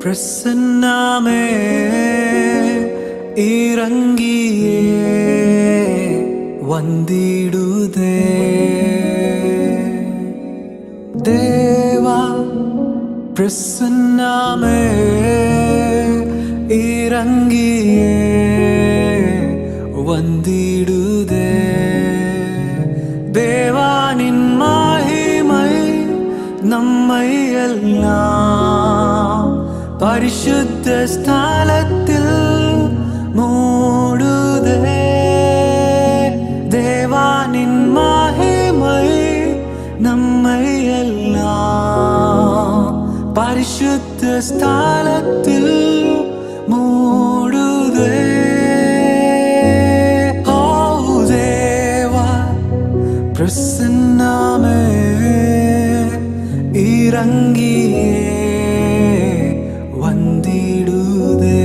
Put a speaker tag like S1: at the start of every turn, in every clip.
S1: பிரசன்னமே இறங்கியே வந்திடுதே தேவா. பிரசன்னமே இறங்கியே வந்திடுதே தேவானின் மகிமை நம்மை எல்லாம் பரிசுத்த ஸ்தலத்தில் மூடுதே. தேவானின் மகிமை நம்மை எல்லாம் பரிசுத்த ஸ்தலத்தில் மூடுதே. ஓ தேவா பிரசன்னமே இறங்கியே வந்திடுதே.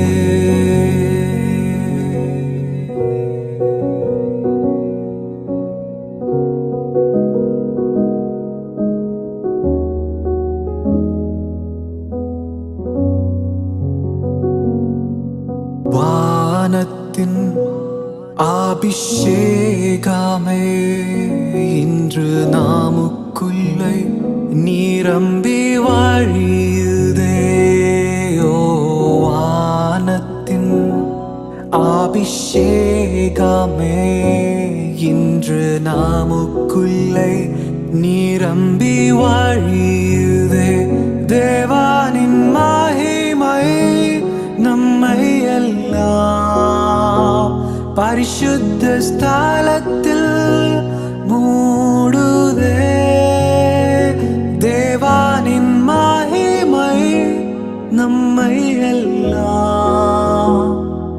S1: வானத்தின் அபிஷேகமே இன்று நாமுக்குள்ளே நிரம்பி வழியுதே. ஓ வானத்தின் அபிஷேகமே இன்று நாமுக்குள்ளே நிரம்பி வழியுதே. தேவானின் மகிமை நம்மை எல்லாம் பரிசுத்த ஸ்தலத்தில் மூடுதே. தேவானின் மகிமை நம்மை எல்லாம்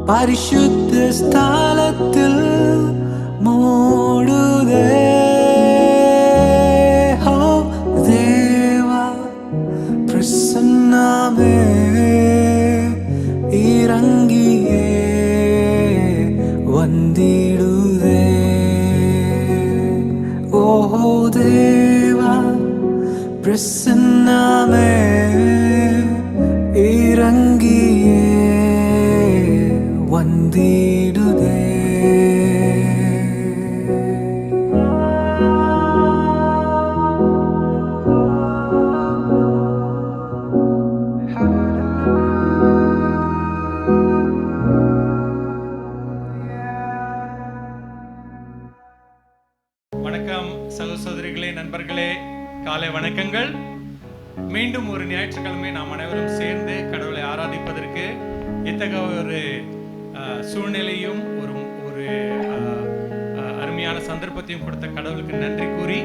S1: பரிசுத்த ஸ்தலத்தில் மூடுதே. ஓ தேவா பிரசன்னமே இறங்கியே வந்திடுதே. ஓ தேவா பிரசன்னமே இறங்கியே வந்திடுதே.
S2: வணக்கம் சகோதரிகளே, நண்பர்களே, காலை வணக்கங்கள். மீண்டும் ஒரு ஞாயிற்றுக்கிழமை நாம் அனைவரும் சேர்ந்து கடவுளை ஆராதிப்பதற்கு இத்தகைய ஒரு சூழ்நிலையும் ஒரு அருமையான சந்தர்ப்பத்தையும் கொடுத்த கடவுளுக்கு நன்றி கூறி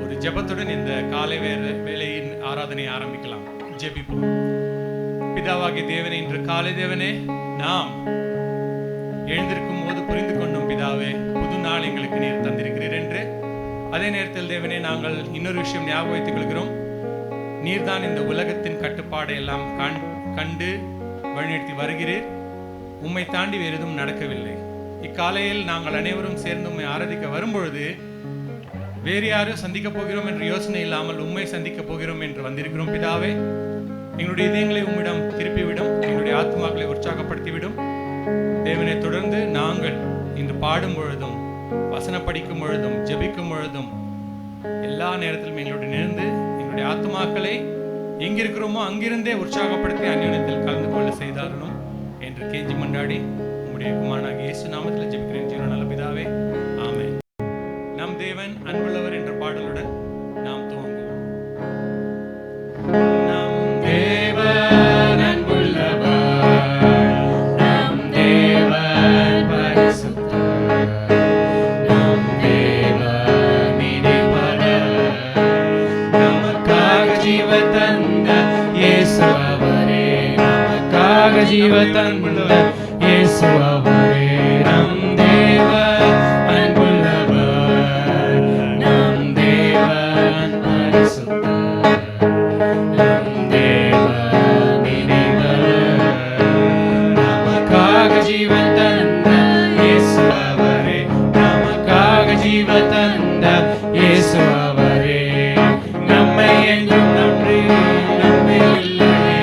S2: ஒரு ஜெபத்துடன் இந்த காலை வேளையின் ஆராதனையை ஆரம்பிக்கலாம். ஜெபிப்போம். பிதாவாகிய தேவனே, இன்று காலை தேவனே, நாம் எழுந்திருக்கும் போது புரிந்து கொண்டோம் பிதாவே, புது நாள் எங்களுக்கு நீர் தந்திருக்கிறீர் என்று. அதே நேரத்தில் தேவனே, நாங்கள் இன்னொரு விஷயம் ஞாபகம் வைத்துக் கொள்கிறோம். நீர்தான் இந்த உலகத்தின் கட்டுப்பாடை எல்லாம் கண்டு வழிநடத்தி வருகிறீர். உம்மை தாண்டி வேறு எதுவும் நடக்கவில்லை. இக்காலையில் நாங்கள் அனைவரும் சேர்ந்து உம்மை ஆராதிக்க வரும்பொழுது வேறு யாரும் சந்திக்க போகிறோம் என்ற யோசனை இல்லாமல் உம்மை சந்திக்க போகிறோம் என்று வந்திருக்கிறோம் பிதாவே. எங்களுடைய இதயங்களை உம்மிடம் திருப்பிவிடும், எங்களுடைய ஆத்மாக்களை உற்சாகப்படுத்திவிடும் தேவனை. தொடர்ந்து நாங்கள் இன்று பாடும் பொழுதும், வசனம் படிக்கும் பொழுதும், ஜெபிக்கும் பொழுதும், எல்லா நேரத்திலும் எங்களுடைய நின்று எங்களுடைய ஆத்மாக்களை எங்கிருக்கிறோமோ அங்கிருந்தே உற்சாகப்படுத்தி அந்யோன்யத்தில் கலந்து கொள்ள செய்தாரணும் என்று கெஞ்சி மன்றாடி உம்முடைய குமாரனாகிய இயேசு நாமத்தில் ஜெபிக்கிறேன் ஜீவ நல்ல பிதாவே, ஆமென். நம் தேவன் அன்புள்ளவர் என்ற பாடலுடன் நாம் துவங்குவோம். நம் தேவன் அன்புள்ளவர், நம் தேவன் பரிசுத்தர், நம் தேவன் இறைவனர், நமக்காக ஜீவ தந்த இயேசு அவரே, நமக்காக ஜீவ தந்த இயேசு அவரே. நம் தேவன் அன்புள்ளவர், நம் தேவன் பரிசுத்தர், நம் தேவன் இறைவனர், நமக்காக ஜீவன் தந்த இயேசு அவரே, நமக்காக ஜீவ தந்த இயேசு அவரே. நம்மை என்றும் நன்றி, நம்மை இல்லையே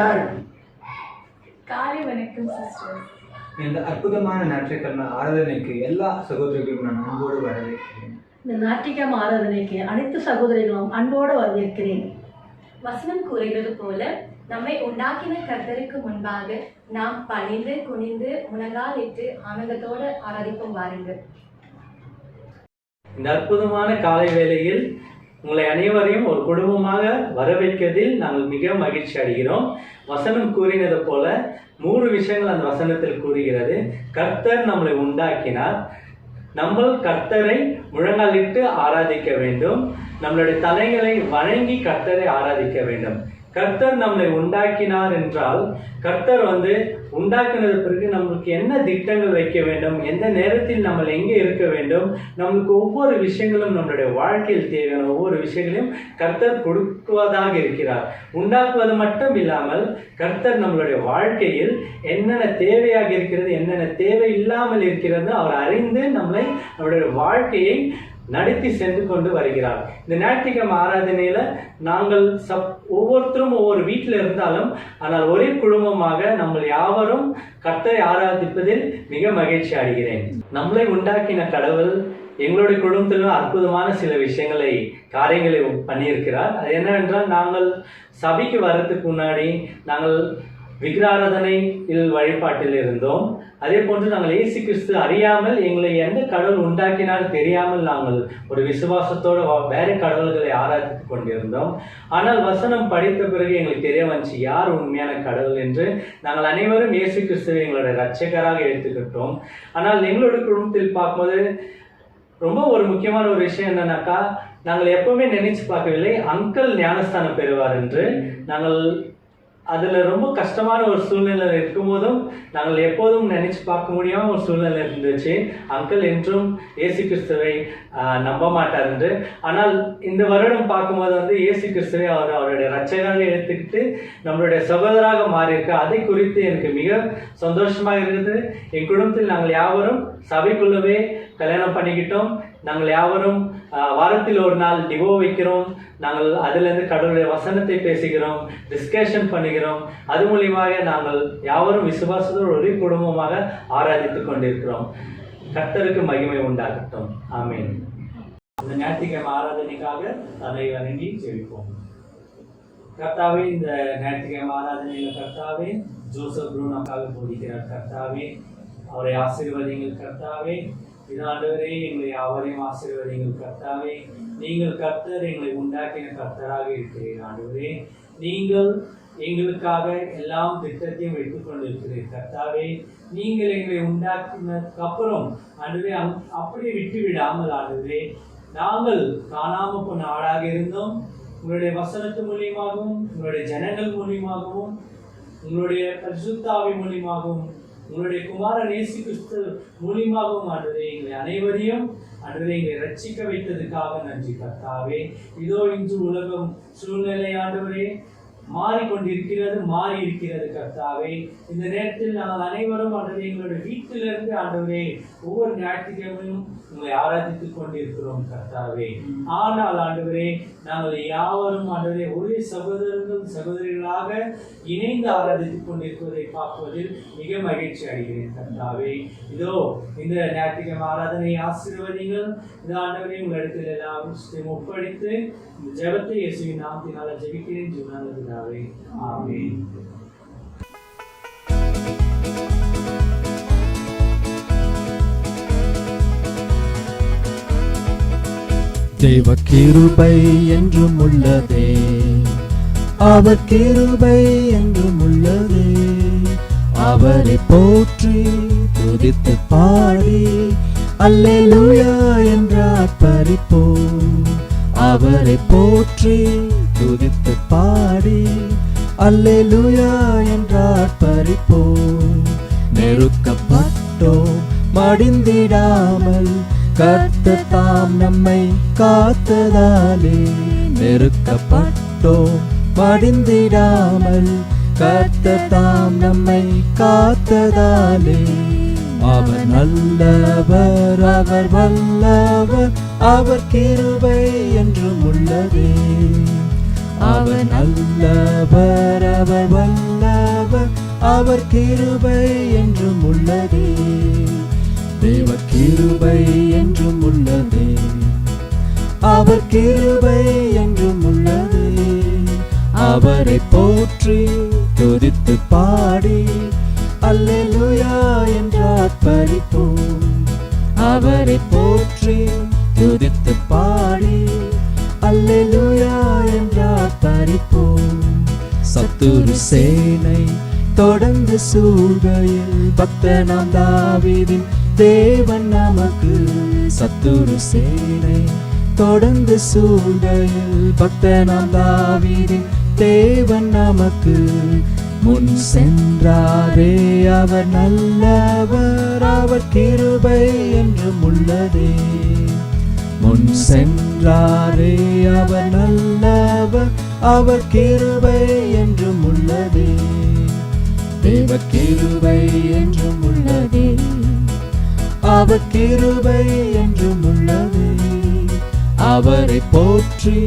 S3: வருகிறாள்.
S4: காலை வணக்கம் சிஸ்டர்.
S5: இந்த அற்புதமான ஞாயிற்றுக்கிழமை ஆராதனைக்கு எல்லா சகோதரிகளும் நான் அன்போடு வரவேற்கிறேன்.
S3: இந்த ஞாயிற்றுக்கிழமை ஆராதனைக்கு அனைத்து சகோதரிகளும் அன்போடு வரவேற்கிறேன்.
S4: வசனம் கூறுகிறது போல நம்மை உண்டாக்கின கர்த்தருக்கு முன்பாக நாம் பணிந்து குனிந்து முழங்காலிட்டு ஆனந்தத்தோடு ஆராதிப்போம் வாருங்கள்.
S6: இந்த அற்புதமான காலை வேளையில் உங்களை அனைவரையும் ஒரு குடும்பமாக வரவேற்கிறதில் நாங்கள் மிக மகிழ்ச்சி அடைகிறோம். வசனம் கூறினது போல 3 விஷயங்கள் அந்த வசனத்தில் கூறுகிறது. கர்த்தர் நம்மளை உண்டாக்கினார், நம்ம கர்த்தரை முழங்காலிட்டு ஆராதிக்க வேண்டும், நம்மளுடைய தலைகளை வணங்கி கர்த்தரை ஆராதிக்க வேண்டும். கர்த்தர் நம்மளை உண்டாக்கினார் என்றால் கர்த்தர் உண்டாக்கினது பிறகு நம்மளுக்கு என்ன திட்டங்கள் வைக்க வேண்டும், எந்த நேரத்தில் நம்ம எங்கே இருக்க வேண்டும், நம்மளுக்கு ஒவ்வொரு விஷயங்களும் நம்மளுடைய வாழ்க்கையில் தேவையான ஒவ்வொரு விஷயங்களையும் கர்த்தர் கொடுக்குவதாக இருக்கிறார். உண்டாக்குவது மட்டும் இல்லாமல் கர்த்தர் நம்மளுடைய வாழ்க்கையில் என்னென்ன தேவையாக இருக்கிறது, என்னென்ன தேவை இல்லாமல் இருக்கிறது அவர் அறிந்து நம்மளுடைய வாழ்க்கையை நடத்தி சென்று கொண்டு வருகிறார். இந்த ஞாயிற்றுக்கிழமை ஆராதனையில நாங்கள் ஒவ்வொருத்தரும் ஒவ்வொரு வீட்டில் இருந்தாலும் ஆனால் ஒரே குடும்பமாக நம்ம யாவரும் கர்த்தரை ஆராதிப்பதில் மிக மகிழ்ச்சி அடைகிறேன். நம்மளை உண்டாக்கின கடவுள் எங்களுடைய குடும்பத்திலும் அற்புதமான சில காரியங்களை பண்ணியிருக்கிறார். அது என்னவென்றால், நாங்கள் சபைக்கு வர்றதுக்கு முன்னாடி நாங்கள் விக்கிராராதனையில் வழிபாட்டில் இருந்தோம். அதே போன்று நாங்கள் இயேசு கிறிஸ்து அறியாமல் எங்களை எந்த கடவுள் உண்டாக்கினால் தெரியாமல் நாங்கள் ஒரு விசுவாசத்தோடு வேறு கடவுள்களை ஆராதித்து கொண்டிருந்தோம். ஆனால் வசனம் படித்த பிறகு எங்களுக்கு தெரிய வந்துச்சு யார் உண்மையான கடவுள் என்று. நாங்கள் அனைவரும் இயேசு கிறிஸ்துவை எங்களுடைய இரட்சகராக எடுத்துக்கிட்டோம். ஆனால் எங்களுடைய குடும்பத்தில் பார்க்கும்போது ரொம்ப ஒரு முக்கியமான ஒரு விஷயம் என்னன்னாக்கா, நாங்கள் எப்பவுமே நினைச்சு பார்க்கவில்லை அங்கிள் ஞானஸ்தானம் பெறுவார் என்று. நாங்கள் அதில் ரொம்ப கஷ்டமான ஒரு சூழ்நிலை இருக்கும் போதும் நாங்கள் எப்போதும் நினைச்சு பார்க்க முடியாமல் ஒரு சூழ்நிலை இருந்துச்சு. அங்கிள் என்றும் இயேசு கிறிஸ்துவை நம்ப மாட்டார் என்று. ஆனால் இந்த வருடம் பார்க்கும்போது இயேசு கிறிஸ்துவை அவருடைய இரட்சகராக எடுத்துக்கிட்டு நம்மளுடைய சகோதராக மாறியிருக்கு. அதை குறித்து எனக்கு மிக சந்தோஷமாக இருக்குது. என் குடும்பத்தில் நாங்கள் யாவரும் சபைக்குள்ளவே கல்யாணம் பண்ணிக்கிட்டோம். நாங்கள் யாவரும் வாரத்தில் ஒரு நாள் டிவோ வைக்கிறோம். நாங்கள் அதிலிருந்து கடவுளுடைய வசனத்தை பேசுகிறோம், டிஸ்கஷன் பண்ணுகிறோம். அது மூலியமாக நாங்கள் யாவரும் விசுவாசத்தோடு ஒரே குடும்பமாக ஆராதித்துக் கொண்டிருக்கிறோம். கர்த்தருக்கு மகிமை உண்டாகட்டும். ஆமீன். இந்த ஞாயிற்றுக்கிழமை ஆராதனைக்காக தலை வணங்கி ஜெபிப்போம். கர்த்தாவே, இந்த ஞாயிற்றுக்கிழமை ஆராதனையில் கர்த்தாவே ஜோசப் ப்ரூனோக்காக போதிக்கிறார். கர்த்தாவே, அவரை ஆசீர்வதிங்கள். கர்த்தாவே, ஆண்டவரே, எங்களை யாவரையும் ஆசீர்வதிங்கள். கர்த்தாவே, நீங்கள் கர்த்தர், எங்களை உண்டாக்கின கர்த்தராக இருக்கிறீர்கள். ஆண்டவரே, நீங்கள் எங்களுக்காக எல்லாம் திட்டத்தையும் வைத்துக் கொண்டிருக்கிறீர்கள். கர்த்தாவே, நீங்கள் எங்களை உண்டாக்கினதுக்கு அப்புறம் ஆண்டவரே அப்படியே விட்டு விடாமல் ஆண்டவரே, நாங்கள் காணாம போன ஆளாக இருந்தோம். உங்களுடைய வசனத்து மூலியமாகவும், உங்களுடைய ஜனங்கள் மூலியமாகவும், உங்களுடைய பரிசுத்த ஆவி மூலியமாகவும், உங்களுடைய குமாரன் இயேசு கிறிஸ்து மூலியமாகவும் ஆண்டவரே எங்களை அனைவரையும் ஆண்டவரே எங்களை ரட்சிக்க வைத்ததுக்காக நன்றி. கர்த்தாவே, இதோ இன்று உலகம் சூழ்நிலை ஆண்டவரே மாறிக்கொண்டிருக்கிறது, மாறி இருக்கிறது. கர்த்தாவே, இந்த நேரத்தில் நாங்கள் அனைவரும் ஆண்டவரே எங்களுடைய வீட்டிலிருந்து ஆண்டவரே ஒவ்வொரு ஞாயிற்றுக்கிழமையும் உங்களை ஆராதித்துக் கொண்டிருக்கிறோம். கர்த்தாவே, ஆனால் ஆண்டவரே நாங்கள் யாவரும் ஆண்டவரே ஒரே சகோதரிகளாக இணைந்து ஆராதித்துக் கொண்டிருப்பதை பார்ப்பதில் மிக மகிழ்ச்சி அடைகிறேன். கர்த்தாவே, இதோ இந்த ஞாயிற்றுக்கிழமை ஆராதனை ஆசீர்வதிங்கள். இந்த ஆண்டவரே உங்களிடத்தில் எல்லாம் ஒப்படைத்து இந்த ஜெபத்தை இயேசுவின் நாமத்தினால ஜெபிக்கிறேன். ஜீவனான பிதாவே, ஆமென்.
S1: தேவ கிருபை என்றும் உள்ளதே, அவர் கிருபை என்றும் உள்ளதே. அவரை போற்றி துதித்து பாடி அல்லேலூயா என்று ஆர்ப்பரிப்போம். அவரை போற்றி துதித்து பாடி அல்லேலூயா என்று ஆர்ப்பரிப்போம். நெருக்கப்பட்டோம் மடிந்திடாமல் கர்த்தர் தாம் நம்மை காத்ததாலே. நெருக்கப்பட்டோம் மடிந்திடாமல் கர்த்தர் தாம் நம்மை காத்ததாலே. அவர் நல்லவர், அவர் வல்லவர், அவர் கிருபை என்றும் உள்ளதே. அவர் நல்லவர், அவர் வல்லவர், அவர் கிருபை என்றும் உள்ளதே. தேவ கிருபை என்றும் உள்ளதே. அவர் கிருபை என்றும் உள்ளதே. அவரை போற்றி துதித்து பாடி அல்லேலூயா என்று ஆர்ப்பரிப்போம். அவரை போற்றி துதித்து பாடி அல்லேலூயா என்று ஆர்ப்பரிப்போம். சத்துரு சேனை தொடர்ந்து சூழ்கையில் பக்தனாம் தாவீதின் தேவன் நமக்கு. சத்துரு சேனை தொடர்ந்து சூழ்கையில் பக்தனாம் தாவீதின் தேவன் நமக்கு. முன் சென்றாரே அவர் நல்லவர், அவர் கிருபை என்றும் உள்ளதே. முன் சென்றாரே அவர் நல்லவர், அவர் கிருபை என்றும் உள்ளதே. தேவ கிருபை என்றும் உள்ளதே. அவர் கிருபை என்றும் உள்ளதே. அவரை போற்றி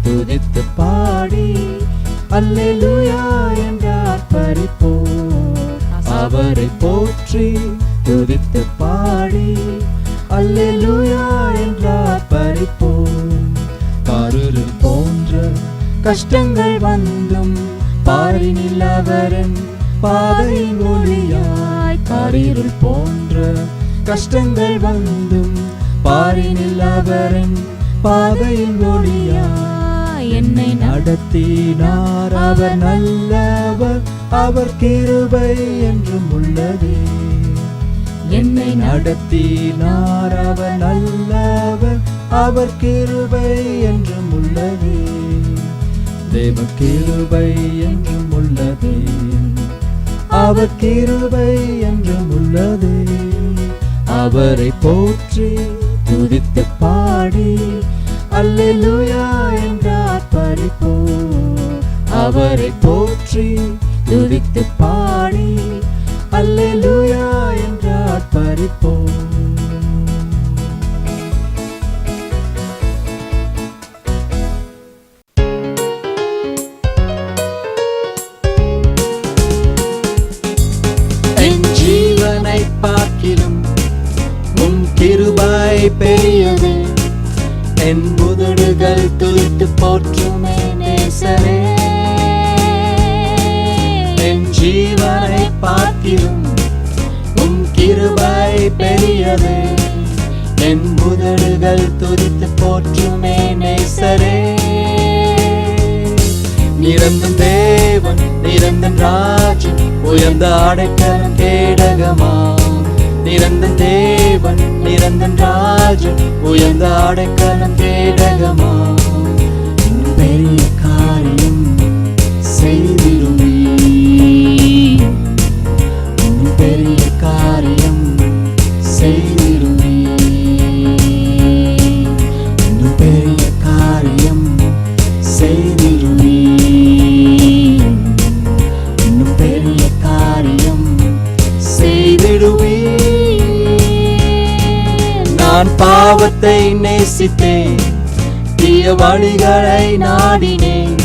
S1: துதித்து பாடி அல்லேலூயா என்று ஆர்ப்பரிப்போம். அவரை போற்றி துதித்து பாடி அல்லேலூயா என்று ஆர்ப்பரிப்போம். காரிருள் போன்ற கஷ்டங்கள் வந்தும் பாரினில் அவரின் பாதையின் ஒளியாய். காரிருள் போன்ற கஷ்டங்கள் வந்தும் பாரினில் அவரின் பாதையில் ஒளியாய் என்னை நடத்தினார். அவர் நல்லவர், அவர் கிருபை என்றும் உள்ளதே. என்னை நடத்தினார். அவர் நல்லவர், அவர் கிருபை என்றும் உள்ளதே. தேவ கிருபை என்றும் உள்ளதே. அவர் கிருபை என்றும் உள்ளதே. அவரை போற்றி துதித்து பாடி அல்லேலூயா என்று ஆர்ப்பரிப்போம். அவரை போற்றி துதித்து பாடி அல்லேலூயா என்று ஆர்ப்பரிப்போம். என் ஜீவனை பார்க்கிலும் உம் கிருபை பெரியது. என் உதடுகள் துதித்து போற்றுமே நேசரே. என் ஜீவனை பார்க்கிலும் உம் கிருபை பெரியது. என் உதடுகள் துதித்து போற்றுமே நேசரே. நிரந்தன் தேவன் நிரந்தன் ராஜன் உயர்ந்த அடைக்கலம் கேடகமா. நிரந்தன் தேவன் நிரந்தன் ராஜன் உயர்ந்த அடைக்கலம் கேடகமா. பெரிய காரியம் செய்திடுமே. பெரிய காரியம் செய்திடுமே. பெரிய காரியம் செய்திடுமே. பெரிய காரியம் செய்திடுவே. நான் பாவத்தை நேசித்தேன், தீய வழிகளை நாடினேன்.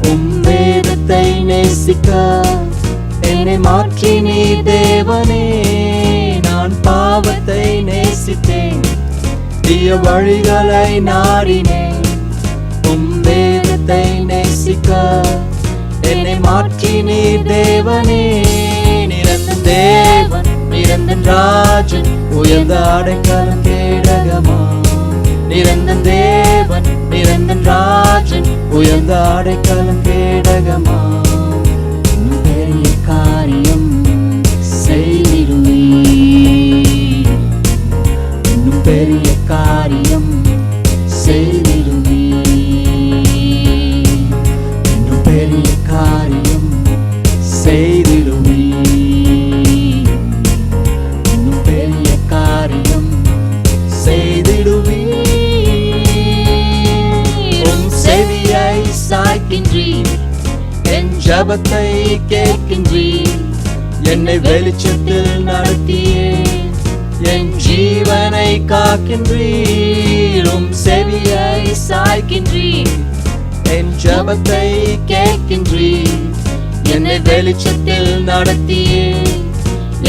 S1: உம் வேதத்தை நேசிக்க என்னை மாற்றி நீ தேவனே. நான் பாவத்தை நேசித்தேன், தீய வழிகளை நாடினேன். உம் வேதத்தை நேசிக்க என்னை மாற்றி நீ தேவனே. நிரந்தன் தேவன் நிரந்தன் ராஜன் உயர்ந்த அடைக்கலம் கேடகமா. நிரந்தன் தேவன் நிரந்தன் ராஜன் உயர்ந்த அடைக்கலம் கேடகமா. பெரிய காரியம் செய்திடுவே. இன்னும் பெரிய காரியம் செய்திடுவே. இன்னும் பெரிய காரியம் செய்திடுவே. இன்னும் பெரிய காரியம் செய்திடுவே. உம் செவியை சாய்க்கின்றீர், என் ஜபத்தை கேட்கின்றீர். என்னை வெளிச்சத்தில் நடத்தியே என் ஜீவனை காக்கின்றீர். உம் செவியை சாய்க்கின்றீர், என் ஜபத்தை கேட்கின்றீர். என்னை வெளிச்சத்தில் நடத்தியே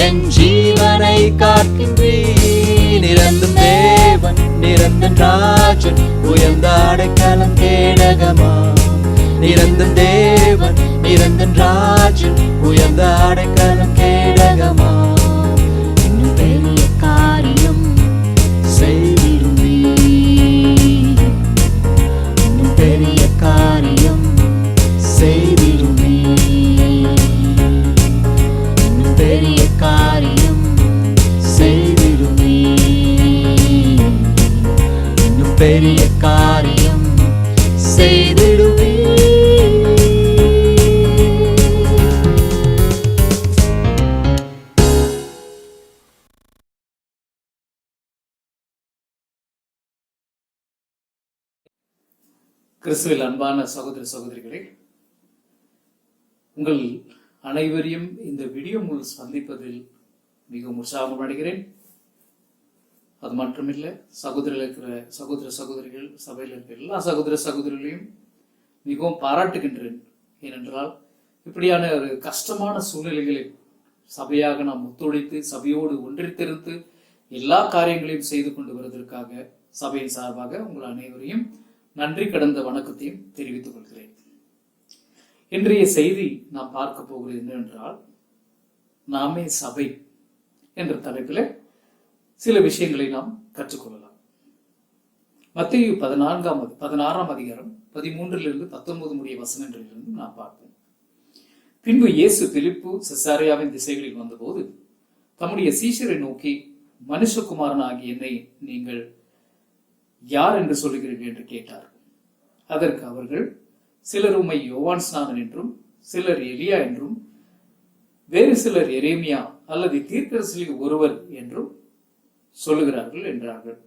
S1: என் ஜீவனை காக்கின்றீர். நிரந்தும் தேவன் நிரந்தன் ராஜன் உயர்ந்த அடைக்கலம் கேடகமா. நிரந்தன் தேவன் நிரந்தன் ராஜன் உயர்ந்த அடைக்கலம் கேடகமா. இன்னும் பெரிய காரியம் செய்திடுவீர். இன்னும் பெரிய காரியம் செய்திடுவீர். இன்னும் பெரிய காரியம் செய்திடுவீர். இன்னும் பெரிய காரியம் செய்திடுவீர்.
S7: கிறிஸ்துவில் அன்பான சகோதர சகோதரிகளே, உங்கள் அனைவரையும் இந்த வீடியோ மூலம் சந்திப்பதில் மிகவும் உற்சாகம் அடைகிறேன். அது மட்டுமில்லை, சகோதர சகோதரிகள், சபையில் இருக்கிற எல்லா சகோதர சகோதரிகளையும் மிகவும் பாராட்டுகின்றேன். ஏனென்றால் இப்படியான ஒரு கஷ்டமான சூழ்நிலைகளில் சபையாக நாம் ஒத்துழைத்து சபையோடு ஒன்றித்திருந்து எல்லா காரியங்களையும் செய்து கொண்டு வருவதற்காக சபையின் சார்பாக உங்கள் அனைவரையும் நன்றி கடந்த வணக்கத்தையும் தெரிவித்துக் கொள்கிறேன். இன்றைய செய்தி நாம் பார்க்க போகிறது என்னவென்றால், நாமே சபை என்ற தலைப்பில் சில விஷயங்களை நாம் கற்றுக்கொள்ளலாம். மத்தேயு 16ஆம் அதிகாரம் 13 19 முடிய வசனங்களிலிருந்து நாம் பார்ப்போம். பின்பு இயேசு பிலிப்பு செசாரியாவின் திசைகளில் வந்தபோது தம்முடைய சீஷரை நோக்கி, மனுஷகுமாரன் ஆகிய என்னை நீங்கள் யார் என்று சொல்லுகிறீர்கள் என்று கேட்டார். அதற்கு அவர்கள், சிலர் உம்மை யோவான் ஸ்நானன் என்றும், சிலர் எலியா என்றும், வேறு சிலர் எரேமியா அல்லது தீர்க்கதரிசிகளில் ஒருவர் என்றும் சொல்லுகிறார்கள் என்றார்கள்.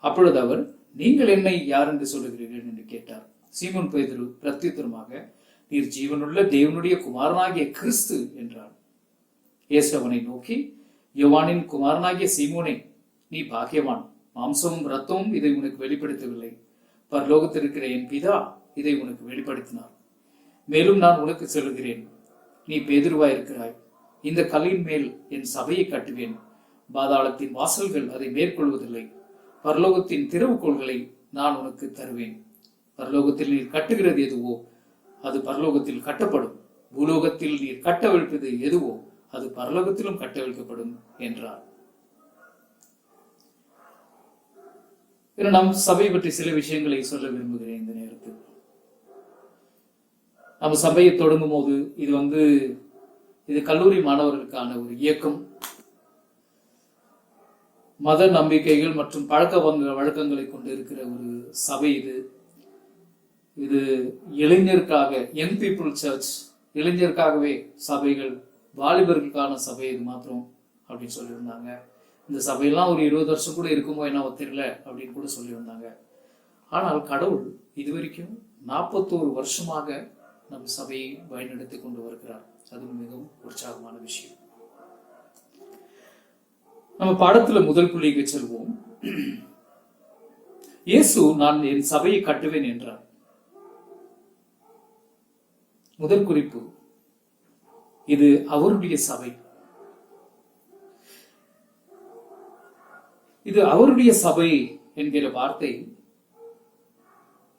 S7: அப்பொழுது அவர், நீங்கள் என்னை யார் என்று சொல்லுகிறீர்கள் என்று கேட்டார். சீமோன் பேதுரு பிரத்யுத்தரமாக, நீர் ஜீவனுள்ள தேவனுடைய குமாரனாகிய கிறிஸ்து என்றார். இயேசு அவனை நோக்கி, யோவானின் குமாரனாகிய சீமோனே, நீ பாக்கியவான். மாம்சமும் இரத்தமும் இதை உனக்கு வெளிப்படுத்தவில்லை, பரலோகத்தில் இருக்கிற என் பிதா இதை உனக்கு வெளிப்படுத்தினார். மேலும் நான் உனக்கு சொல்லுகிறேன், நீ பேதுருவாயிருக்கிறாய். இந்த கல்லின் மேல் என் சபையை கட்டுவேன். பாதாளத்தின் வாசல்கள் அதை மேற்கொள்வதில்லை. பரலோகத்தின் திறவுகோள்களை நான் உனக்கு தருவேன். பரலோகத்தில் நீர் கட்டுகிறது எதுவோ அது பரலோகத்தில் கட்டப்படும். பூலோகத்தில் நீர் கட்டவிழ்ப்பது எதுவோ அது பரலோகத்திலும் கட்டவிழ்க்கப்படும் என்றார். நாம் சபை பற்றி சில விஷயங்களை சொல்ல விரும்புகிறேன். இந்த நேரத்தில் நம்ம சபையை தொடங்கும் போது இது கல்லூரி மாணவர்களுக்கான ஒரு இயக்கம். மத நம்பிக்கைகள் மற்றும் பழக்க வழக்கங்களை கொண்டு இருக்கிற ஒரு சபை இது இளைஞருக்காக, யங் பீப்புள் சர்ச், இளைஞருக்காகவே சபைகள், வாலிபர்களுக்கான சபை இது மாத்திரம் அப்படின்னு சொல்லியிருந்தாங்க. இந்த சபையெல்லாம் ஒரு 20 வருஷம் கூட இருக்குமோ என்ன தெரியல அப்படின்னு கூட சொல்லியிருந்தாங்க. ஆனால் கடவுள் இதுவரைக்கும் 41 வருஷமாக நம் சபையை வழிநடத்தி கொண்டு வருகிறார். அது மிகவும் உற்சாகமான விஷயம். நம்ம பாடத்துல முதல் புள்ளிக்கு செல்வோம். இயேசு, நான் என் சபையை கட்டுவேன் என்றார். முதல் குறிப்பு, இது அவருடைய சபை. இது அவருடைய சபை என்கிற வார்த்தை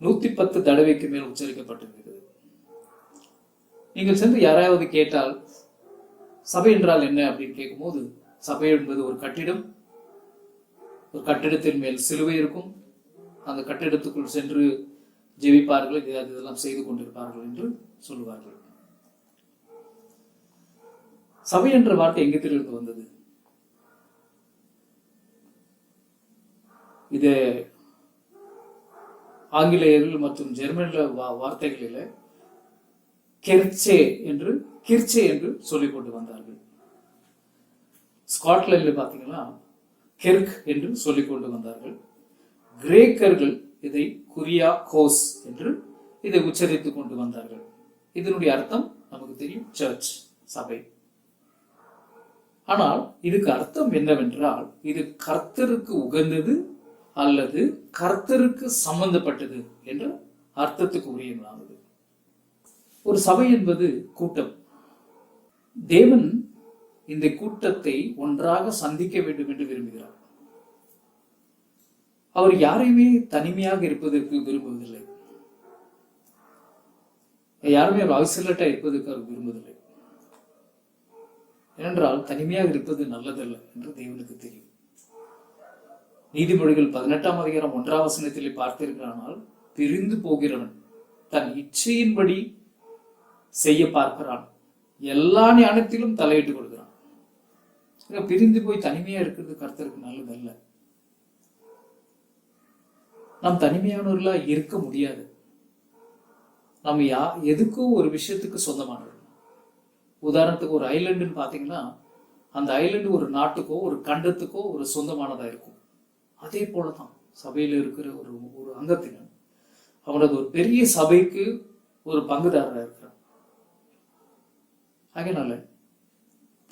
S7: 110 தடவைக்கு மேல் உச்சரிக்கப்பட்டிருக்கிறது. நீங்கள் சென்று யாராவது கேட்டால் சபை என்றால் என்ன அப்படின்னு கேட்கும்போது, சபை என்பது ஒரு கட்டிடம். ஒரு கட்டிடத்தின் மேல் சிலுவை இருக்கும். அந்த கட்டிடத்துக்குள் சென்று ஜெபிப்பார்கள், இதெல்லாம் செய்து கொண்டிருப்பார்கள் என்று சொல்லுவார்கள். சபை என்ற வார்த்தை எங்கிருந்து வந்தது? இது ஆங்கிலேயர்கள் மற்றும் ஜெர்மனில வார்த்தைகளில கிர்ச்சே என்று சொல்லிக் கொண்டு வந்தார்கள். ஸ்காட்லாந்துல பாத்தீங்கன்னா கிர்க் என்று சொல்லிக் கொண்டு வந்தார்கள். கிரேக்கர்கள் இதை குரியாகோஸ் என்று இதை உச்சரித்துக் கொண்டு வந்தார்கள். இதனுடைய அர்த்தம் நமக்கு தெரியும், சர்ச், சபை. ஆனால் இதுக்கு அர்த்தம் என்னவென்றால், இது கர்த்தருக்கு உகந்தது அல்லது கர்த்தருக்கு சம்பந்தப்பட்டது என்ற அர்த்தத்துக்கு உரியதானது. ஒரு சபை என்பது கூட்டம். தேவன் இந்த கூட்டத்தை ஒன்றாக சந்திக்க வேண்டும் என்று விரும்புகிறார். அவர் யாரையுமே தனிமையாக இருப்பதற்கு விரும்புவதில்லை. யாருமே அவர் ஐசோலேட்டா இருப்பதற்கு அவர் விரும்புவதில்லை. ஏனென்றால் தனிமையாக இருப்பது நல்லதல்ல என்று தேவனுக்கு தெரியும். நீதிமொழிகள் 18ஆம் அதிகாரம் 1ஆம் வசனத்திலே பார்த்திருக்கிறானால், பிரிந்து போகிறவன் தன் இச்சையின்படி செய்ய பார்க்கிறான், எல்லா ஞானத்திலும் தலையிட்டுக் கொடுக்கிறான். பிரிந்து போய் தனிமையா இருக்கிறது கர்த்தருக்கு நல்லதல்ல. நாம் தனிமையானவர்களா இருக்க முடியாது. நம்ம எதுக்கும் ஒரு விஷயத்துக்கு சொந்தமானவர்கள். உதாரணத்துக்கு ஒரு ஐலண்டுன்னு பாத்தீங்கன்னா, அந்த ஐலண்டு ஒரு நாட்டுக்கோ ஒரு கண்டத்துக்கோ ஒரு சொந்தமானதா இருக்கும். அதே போலதான் சபையில இருக்கிற ஒரு அங்கத்தினர் அவனது ஒரு பெரிய சபைக்கு ஒரு பங்குதாரராக இருக்கிறான். அதனால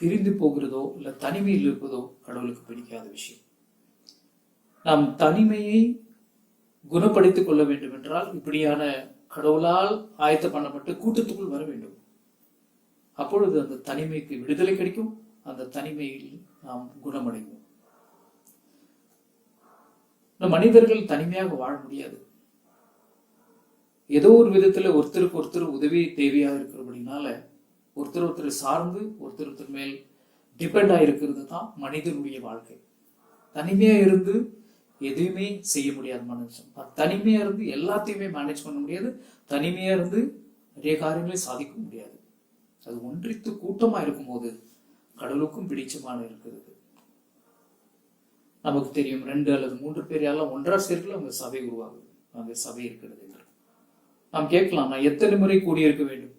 S7: பிரிந்து போகிறதோ இல்ல தனிமையில் இருப்பதோ கடவுளுக்கு பிடிக்காத விஷயம். நாம் தனிமையை குணப்படுத்திக் கொள்ள வேண்டும் என்றால் இப்படியான கடவுளால் ஆயத்த பண்ணப்பட்டு கூட்டத்துக்குள் வர வேண்டும். அப்பொழுது அந்த தனிமைக்கு விடுதலை கிடைக்கும். அந்த தனிமையில் நாம் குணமடைவோம். மனிதர்கள் தனிமையாக வாழ முடியாது. ஏதோ ஒரு விதத்துல ஒருத்தருக்கு ஒருத்தர் உதவி தேவையாக இருக்கிறபடினால ஒருத்தர் சார்ந்து ஒருத்தர் மேல் டிபெண்ட் ஆயிருக்கிறது தான் மனிதனுடைய வாழ்க்கை. தனிமையா இருந்து எதுவுமே செய்ய முடியாது மனுஷன். தனிமையா இருந்து எல்லாத்தையுமே மேனேஜ் பண்ண முடியாது. தனிமையா இருந்து நிறைய காரியங்களை சாதிக்க முடியாது. அது ஒன்றித்து கூட்டமா இருக்கும் போது கடவுளுக்கும் பிடிச்சமான இருக்கிறது. நமக்கு தெரியும் 2 அல்லது 3 பேர் யாரெல்லாம் ஒன்றா சேர்க்கல அவங்க சபை உருவாகுது, அங்கே சபை இருக்கிறது என்று நாம் கேட்கலாம். நான் எத்தனை முறை கூடியிருக்க வேண்டும்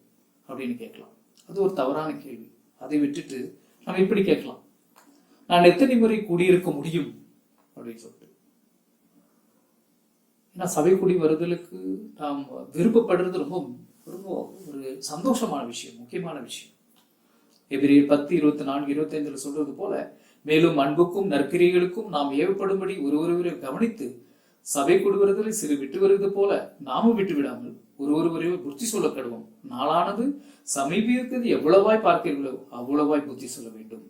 S7: அப்படின்னு கேட்கலாம். அது ஒரு தவறான கேள்வி. அதை விட்டுட்டு நம்ம இப்படி கேட்கலாம், நான் எத்தனை முறை கூடியிருக்க முடியும் அப்படின்னு சொல்லிட்டு. ஏன்னா சபை கூடி வருதலுக்கு நாம் விருப்பப்படுறது ரொம்ப ரொம்ப ஒரு சந்தோஷமான விஷயம், முக்கியமான விஷயம். எபிரேயர் 10:24-25 சொல்றது போல, மேலும் அன்புக்கும் நற்கிரியைகளுக்கும் நாம் ஏவப்படும்படி ஒருவரை கவனித்து சபை கூடுவதில் சிறு விட்டு வருவது போல நாமும் விட்டு விடாமல் ஒருவரை புத்தி சொல்ல கடுவோம். நாளானது சமீபிக்கிறது எவ்வளவாய் பார்க்கிறீர்களோ அவ்வளவாய் புத்தி சொல்ல வேண்டும்.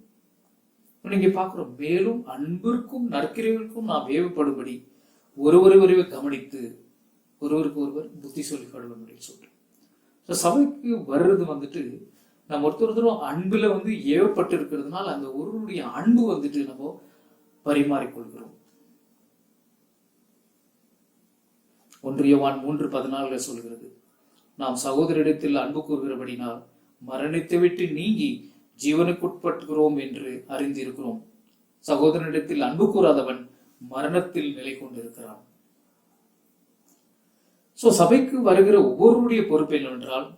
S7: நீங்க பாக்குறோம், மேலும் அன்பிற்கும் நற்கிரியைகளுக்கும் நாம் ஏவப்படும்படி ஒருவரை கவனித்து ஒருவருக்கு ஒருவர் புத்தி சொல்லி கடுவோம் அப்படின்னு சொல்றோம். சபைக்கு வர்றது வந்துட்டு நம்ம ஒருத்தரும் அன்புல ஏவப்பட்டு இருக்கிறதுனால அந்த ஒருவருடைய அன்பு நம்ம பரிமாறிக்கொள்கிறோம். 1 யோவான் 3:14 சொல்கிறது, நாம் சகோதரிடத்தில் அன்பு கூறுகிறபடினால் மரணத்தை விட்டு நீங்கி ஜீவனுக்குட்பட்டுகிறோம் என்று அறிந்திருக்கிறோம். சகோதரனிடத்தில் அன்பு கூறாதவன் மரணத்தில் நிலை கொண்டிருக்கிறான். சபைக்கு வருகிற ஒவ்வொருடைய பொறுப்பு என்னவென்றால்,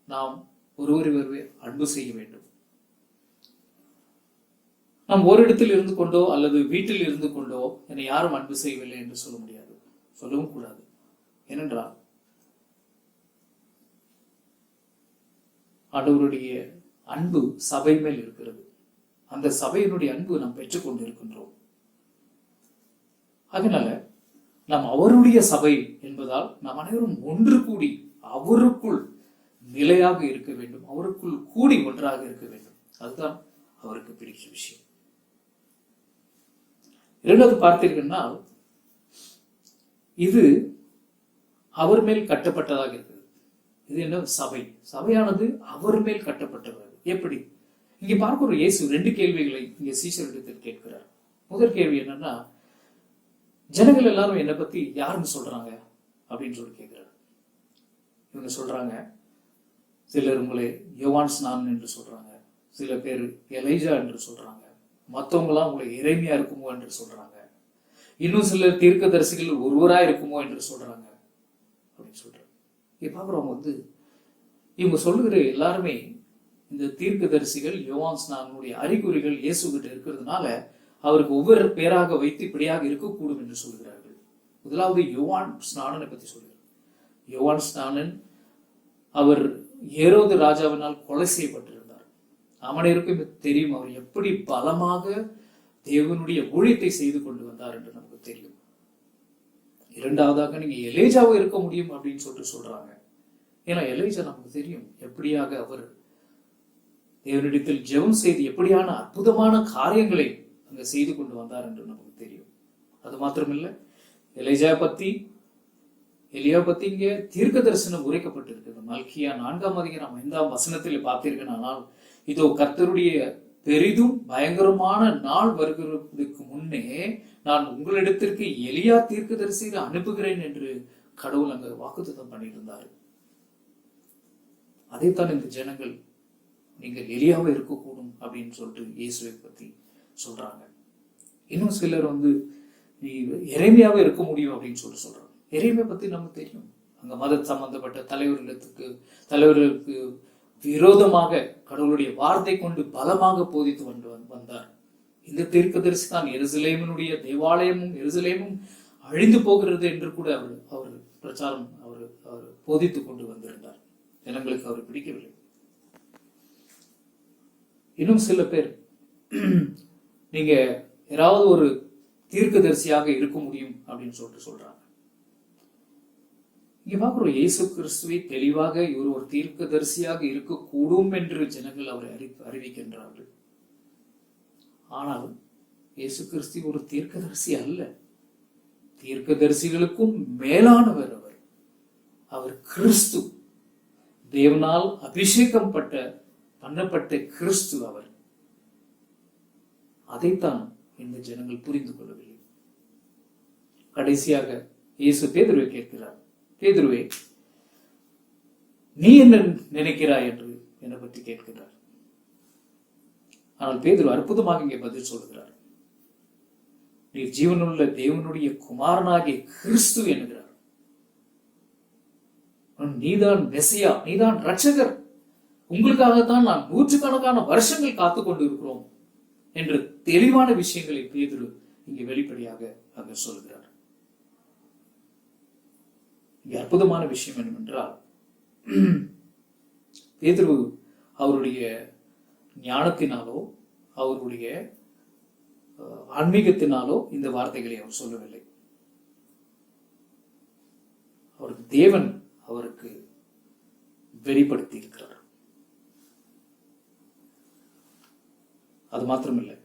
S7: நாம் ஒருவரை அன்பு செய்ய வேண்டும். நாம் ஓரிடத்தில் இருந்து கொண்டோ அல்லது வீட்டில் இருந்து கொண்டோ என்னை யாரும் அன்பு செய்யவில்லை என்று சொல்ல முடியாது, சொல்லவும் கூடாது. ஏனென்றால் ஆண்டவருடைய அன்பு சபை மேல் இருக்கிறது. அந்த சபையினுடைய அன்பு நாம் பெற்றுக்கொண்டு இருக்கின்றோம். அதனால நாம் அவருடைய சபை என்பதால் நாம் அனைவரும் ஒன்று கூடி அவருக்குள் நிலையாக இருக்க வேண்டும், அவருக்குள் கூடி ஒன்றாக இருக்க வேண்டும். அதுதான் அவருக்கு பிடிச்ச விஷயம். இரண்டாவது பார்த்தீங்கன்னா, இது அவர் மேல் கட்டப்பட்டதாக இருக்குது. இது என்ன? சபை. சபையானது அவர் மேல் கட்டப்பட்டது. எப்படி? இங்க பார்க்கிற இயேசு 2 கேள்விகளை இங்க சீஷரிடத்தில் கேட்கிறார். முதல் கேள்வி என்னன்னா, ஜனங்கள் எல்லாரும் என்னை பத்தி யாருன்னு சொல்றாங்க அப்படின்னு சொல்லி கேட்கிறார். இவங்க சொல்றாங்க, சிலர் உங்களை யோவான் ஸ்நானன் என்று சொல்றாங்க, சில பேர் எலைஜா என்று சொல்றாங்க, மற்றவங்களாம் உங்களை எரேமியா இருக்குமோ என்று சொல்றாங்க, இன்னும் சிலர் தீர்க்கதரிசிகள் ஒருவரா இருக்குமோ என்று சொல்றாங்க அப்படின்னு சொல்றாங்க. பாக்குறவங்க இவங்க சொல்லுகிற எல்லாருமே இந்த தீர்க்கதரிசிகள் யோவான் ஸ்நானனுடைய அறிகுறிகள் இயேசு கிட்ட இருக்கிறதுனால அவருக்கு ஒவ்வொரு பேராக வைத்து இப்படியாக இருக்கக்கூடும் என்று சொல்கிறார்கள். முதலாவது யோவான் ஸ்நானனை பத்தி சொல்கிறார். யோவான் ஸ்நானன் அவர் ஏரோது ராஜாவினால் கொலை செய்யப்பட்டிருந்தார். அவனருக்கும் தெரியும் அவர் எப்படி பலமாக தேவனுடைய ஊழியத்தை செய்து கொண்டு வந்தார் என்று நமக்கு தெரியும். இரண்டாவதாக நீங்க எலேஜாவும் இருக்க முடியும் அப்படின்னு சொல்றாங்க. ஏன்னா எலிஜா நமக்கு தெரியும் எப்படியாக அவர் தேவனிடத்தில் ஜெபம் செய்து எப்படியான அற்புதமான காரியங்களை அங்க செய்து கொண்டு வந்தார் என்று நமக்கு தெரியும். அது மாத்திரமில்லை, எலியா பத்தி இங்க தீர்க்க தரிசனம் உரைக்கப்பட்டிருக்கிறது. மல்கியா 4ஆம் அதிகாரம் 5ஆம் வசனத்தில் பார்த்தீர்கள். ஆனால் இதோ கர்த்தருடைய பெரிதும் பயங்கரமான நாள் வருகிறதுக்கு முன்னே நான் உங்களிடத்திற்கு எலியா தீர்க்கதரிசியை அனுப்புகிறேன் என்று கடவுள் அங்க வாக்குத்தத்தம் பண்ணியிருந்தார். அதைத்தான் இந்த ஜனங்கள் நீங்கள் எலியாவே இருக்கக்கூடும் அப்படின்னு சொல்லிட்டு இயேசுவை பத்தி சொல்றாங்க. இன்னும் சிலர் நீ எரேமியாவே இருக்க முடியும் அப்படின்னு சொல்றாங்க. எரேமியா பத்தி நமக்கு தெரியும். அங்க மத சம்பந்தப்பட்ட தலைவர்களுக்கு விரோதமாக கடவுளுடைய வார்த்தை கொண்டு பலமாக போதித்து வந்தார். இந்த தீர்க்கதரிசி தான் எருசலேமினுடைய தேவாலயமும் எருசலேமும் அழிந்து போகிறது என்று கூட அவர் பிரச்சாரம் அவர் போதித்து கொண்டு வந்திருந்தார். ஜனங்களுக்கு அவர் பிடிக்கவில்லை. இன்னும் சில பேர் நீங்க யாராவது ஒரு தீர்க்கதரிசியாக இருக்க முடியும் அப்படின்னு சொல்றாங்க. இங்க பார்க்கிறோம், இயேசு கிறிஸ்துவை தெளிவாக இவர் ஒரு தீர்க்கதரிசியாக இருக்கக்கூடும் என்று ஜனங்கள் அவரை அறிவிக்கின்றார்கள். ஆனால் இயேசு கிறிஸ்து ஒரு தீர்க்கதரிசி அல்ல. தீர்க்கதரிசிகளுக்கும் மேலானவர் அவர் கிறிஸ்து, தேவனால் அபிஷேகம் பண்ணப்பட்ட கிறிஸ்து அவர். அதைத்தான் இந்த ஜனங்கள் புரிந்து கொள்ளவில்லை. கடைசியாக இயேசு பேதுருவை கேட்கிறார், பேதுருவே, நீ என்ன நினைக்கிறாய் என்று என்னை பற்றி கேட்கிறார். ஆனால் பேதுரு அற்புதமாக இங்கே பதில் சொல்கிறார், நீ ஜீவனுள்ள தேவனுடைய குமாரனாகிய கிறிஸ்து என்கிறார். நீதான் மெசியா, நீதான் ரட்சகர், உங்களுக்காகத்தான் நான் நூற்றுக்கணக்கான வருஷங்கள் காத்து கொண்டு இருக்கிறோம் என்று தெளிவான விஷயங்களை பேதுரு இங்கே வெளிப்படையாக அங்க சொல்கிறார். இங்கே அற்புதமான விஷயம் என்னவென்றால், பேதுரு அவருடைய ஞானத்தினாலோ அவருடைய ஆன்மீகத்தினாலோ இந்த வார்த்தைகளை அவர் சொல்லவில்லை. அவருக்கு தேவன் அவருக்கு வெளிப்படுத்தி இருக்கிறார். அது மாத்திரமில்லை,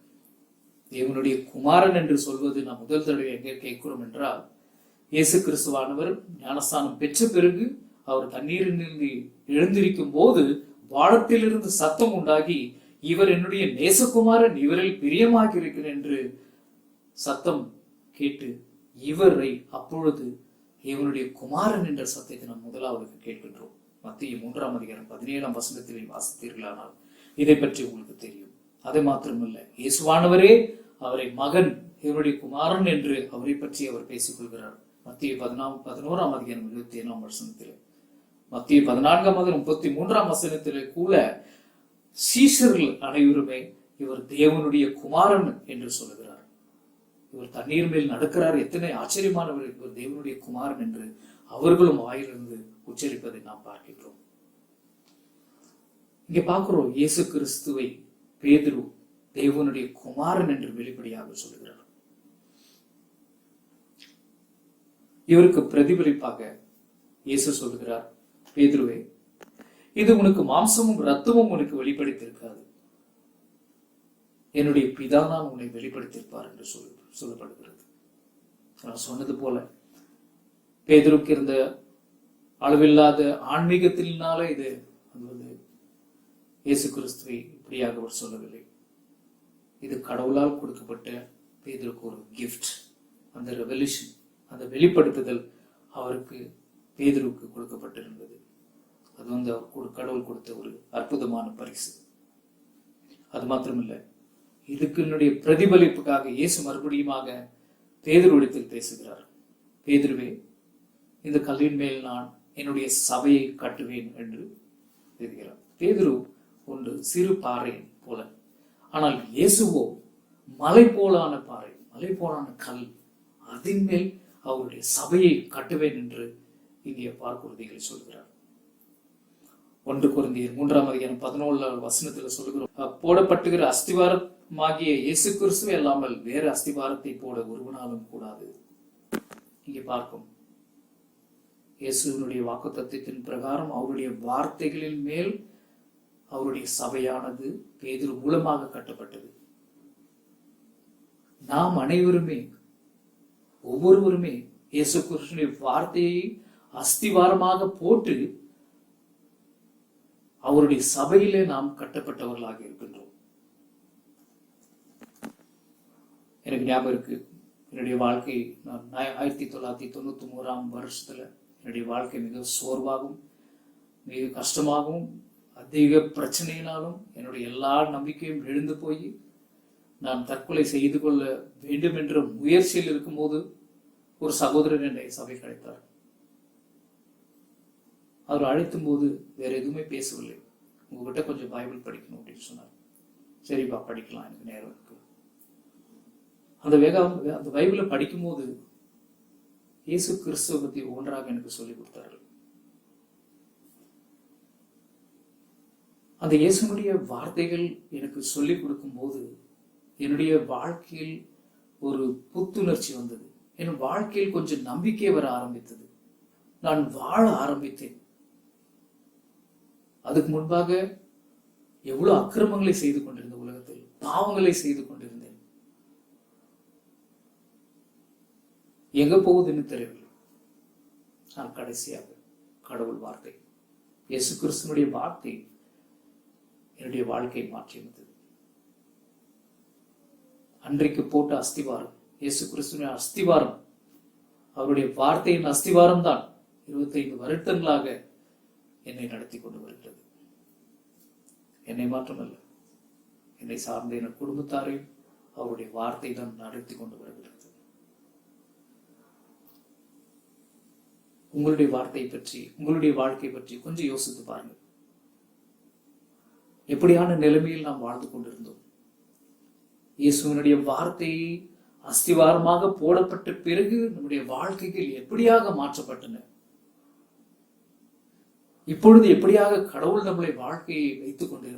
S7: தேவனுடைய குமாரன் என்று சொல்வது நாம் முதல் தடவை எங்கே கேட்கிறோம் என்றால், இயேசு கிறிஸ்துவானவர் ஞானஸ்தானம் பெற்ற பிறகு அவர் தண்ணீரிலிருந்து எழுந்திருக்கும் போது வானத்திலிருந்து சத்தம் உண்டாகி, இவர் என்னுடைய நேசகுமாரன், இவரில் பிரியமாக இருக்கிறேன் என்று சத்தம் கேட்டு இவரை அப்பொழுது இவனுடைய குமாரன் என்ற சத்தத்தை நாம் முதலாவது கேட்கின்றோம். மத்திய 3ஆம் அதிகாரம் 17ஆம் வசனத்திலே வாசித்தீர்களானால் இதை பற்றி உங்களுக்கு தெரியும். அதை மாத்திரமல்ல, இயேசுவானவரே அவரை மகன், இவருடைய குமாரன் என்று அவரை பற்றி அவர் பேசிக் கொள்கிறார். மத்திய 11ஆம் அதிகாரம் 27ஆம் வசனத்திலே, மத்திய 14ஆம் அதிகாரம் 33ஆம் வசனத்திலே கூட சீஷர்கள் அனைவருமே இவர் தேவனுடைய குமாரன் என்று சொல்லுகிறார். இவர் தண்ணீர் மேல் நடக்கிறார், எத்தனை ஆச்சரியமானவர், இவர் தேவனுடைய குமாரன் என்று அவர்களும் வாயிலிருந்து உச்சரிப்பதை நாம் பார்க்கின்றோம். இங்கே பார்க்கிறோம், இயேசு கிறிஸ்துவை பேதுரு தேவனுடைய குமாரன் என்று வெளிப்படையாக சொல்லுகிறார். இவருக்கு பிரதிபலிப்பாக இயேசு சொல்லுகிறார், பேதுருவே, இது உனக்கு மாம்சமும் இரத்தமும் உனக்கு வெளிப்படுத்தியிருக்காது, என்னுடைய பிதாதான் உன்னை வெளிப்படுத்தியிருப்பார் என்று சொல்லப்படுகிறது. நான் சொன்னது போல பேதுருக்கு இருந்த அளவில்லாத ஆன்மீகத்தினால இது இயேசு கிறிஸ்துவை இப்படியாக அவர் சொல்லவில்லை. இது கடவுளால் கொடுக்கப்பட்ட பேதுருக்கு ஒரு கிஃப்ட். அந்த ரெவல்யூஷன், அந்த வெளிப்படுத்துதல் அவருக்கு பேதுருக்கு கொடுக்கப்பட்டிருந்தது. அது அவர் கடவுள் கொடுத்த ஒரு அற்புதமான பரிசு. அது மாத்திரமில்லை, இதுக்கு என்னுடைய பிரதிபலிப்புக்காக இயேசு மறுபடியுமாக பேதுருவிடத்தில் பேசுகிறார். பேதுருவே, இந்த கல்லின் மேல் நான் என்னுடைய சபையை கட்டுவேன் என்று எழுதுகிறார். பேதுரு ஒன்று சிறு பாறை போல, ஆனால் இயேசுவோ மலை போலான பாறை, மலை போலான கல், அதன் மேல் அவருடைய சபையை கட்டுவேன் என்று இங்கே பார்க்குறுதிகளை சொல்கிறார். 1 கொரிந்தியர் 3ஆம் அதிகாரம் 11ஆம் வசனத்தில் சொல்லுகிறோம், போடப்பட்டுகிற அஸ்திவாரமாகிய இயேசு கிறிஸ்துவை அல்லாமல் வேறு அஸ்திவாரத்தை போட ஒருவனாலும் கூடாது. இங்கே பார்க்கும் இயேசுவினுடைய வாக்குத்தத்தத்தின் பிரகாரம் அவருடைய வார்த்தைகளின் மேல் அவருடைய சபையானது பேதுரு மூலமாக கட்டப்பட்டது. நாம் அனைவருமே, ஒவ்வொருவருமே இயேசு கிறிஸ்துவினுடைய வார்த்தையை அஸ்திவாரமாக போட்டு அவருடைய சபையிலே நாம் கட்டப்பட்டவர்களாக இருக்கின்றோம். எனக்கு ஞாபகம் இருக்கு, என்னுடைய வாழ்க்கை, நான் 1991 என்னுடைய வாழ்க்கை மிக சோர்வாகவும் மிக கஷ்டமாகவும் அதிக பிரச்சனையினாலும் என்னுடைய எல்லா நம்பிக்கையும் எழுந்து போய் நான் தற்கொலை செய்து கொள்ள வேண்டும் என்ற முயற்சியில் இருக்கும்போது ஒரு சகோதரர் என்னை சபை அழைத்தார். அவர் அழைத்தும் போது வேற எதுவுமே பேசவில்லை. உங்ககிட்ட கொஞ்சம் பைபிள் படிக்கணும் அப்படின்னு சொன்னார். சரிப்பா படிக்கலாம், எனக்கு நேரம் இருக்கு. அந்த பைபிளை படிக்கும்போது இயேசு கிறிஸ்துவ பத்தி ஒன்றாக எனக்கு சொல்லிக் கொடுத்தார்கள். அந்த இயேசுனுடைய வார்த்தைகள் எனக்கு சொல்லிக் கொடுக்கும் போது என்னுடைய வாழ்க்கையில் ஒரு புத்துணர்ச்சி வந்தது. என் வாழ்க்கையில் கொஞ்சம் நம்பிக்கை வர ஆரம்பித்தது. நான் வாழ ஆரம்பித்தேன். அதுக்கு முன்பாக எவ்வளவு அக்கிரமங்களை செய்து கொண்டிருந்த உலகத்தில், பாவங்களை செய்து கொண்டிருந்தேன். எங்க போகுதுன்னு தெரியவில்லை. நான் கடைசியாக கடவுள் வார்த்தை, இயேசு கிறிஸ்துனுடைய வார்த்தை என்னுடைய வாழ்க்கையை மாற்றியது. அன்றைக்கு போட்ட அஸ்திவாரம், இயேசு கிறிஸ்துவின் அஸ்திவாரம், அவருடைய வார்த்தையின் அஸ்திவாரம் தான் 25 வருடங்களாக என்னை நடத்தி கொண்டு வருகிறது. என்னை மாற்றமல்ல, என்னை சார்ந்த என் குடும்பத்தாரையும் அவருடைய வார்த்தை தான் நடத்தி கொண்டு வருகிறது. உங்களுடைய வார்த்தை பற்றி, உங்களுடைய வாழ்க்கை பற்றி கொஞ்சம் யோசித்து பாருங்கள். எப்படியான நிலைமையில் நாம் வாழ்ந்து கொண்டிருந்தோம்? இயேசுவினுடைய வார்த்தையை அஸ்திவாரமாக போடப்பட்ட பிறகு நம்முடைய வாழ்க்கைகள் எப்படியாக மாற்றப்பட்டன? இப்பொழுது எப்படியாக கடவுள் நம்மளை வாழ்க்கையை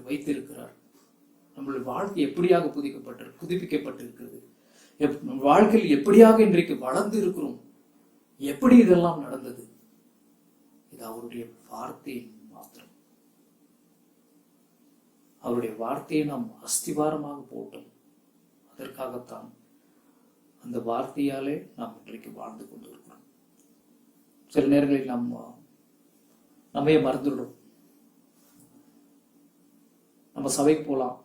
S7: வைத்திருக்கிறார்? நம்மளுடைய வாழ்க்கை எப்படியாக புதுப்பிக்கப்பட்டிருக்கிறது? வாழ்க்கையில் எப்படியாக இன்றைக்கு வளர்ந்து இருக்கிறோம்? எப்படி இதெல்லாம் நடந்தது? இது அவருடைய வார்த்தையின் மாத்திரம். அவருடைய வார்த்தையை நாம் அஸ்திவாரமாக போட்டோம். அதற்காகத்தான் அந்த வார்த்தையாலே நாம் இன்றைக்கு வாழ்ந்து கொண்டு இருக்கிறோம். சில நேரங்களில் நம்மையே மறந்துவிடும். நம்ம சபைக்கு போகலாம்,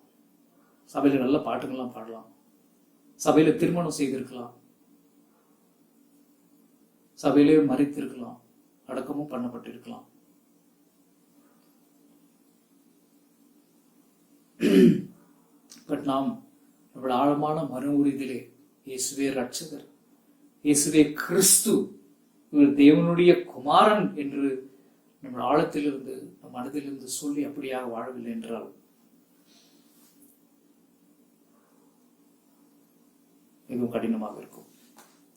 S7: சபையில நல்ல பாட்டுங்கள்லாம் பாடலாம், சபையில திருமணம் செய்திருக்கலாம், சபையிலே மறித்திருக்கலாம், அடக்கமும் பண்ணப்பட்டிருக்கலாம். பட் நாம் நம்மளோட ஆழமான மன உறுதியிலே இயேசுவே ரட்சகர், இயேசுவே கிறிஸ்து, இவர் தேவனுடைய குமாரன் என்று நம்ம ஆழத்திலிருந்து, நம் மனதிலிருந்து சொல்லி அப்படியாக வாழவில்லை என்றால் மிகவும் கடினமாக இருக்கும்.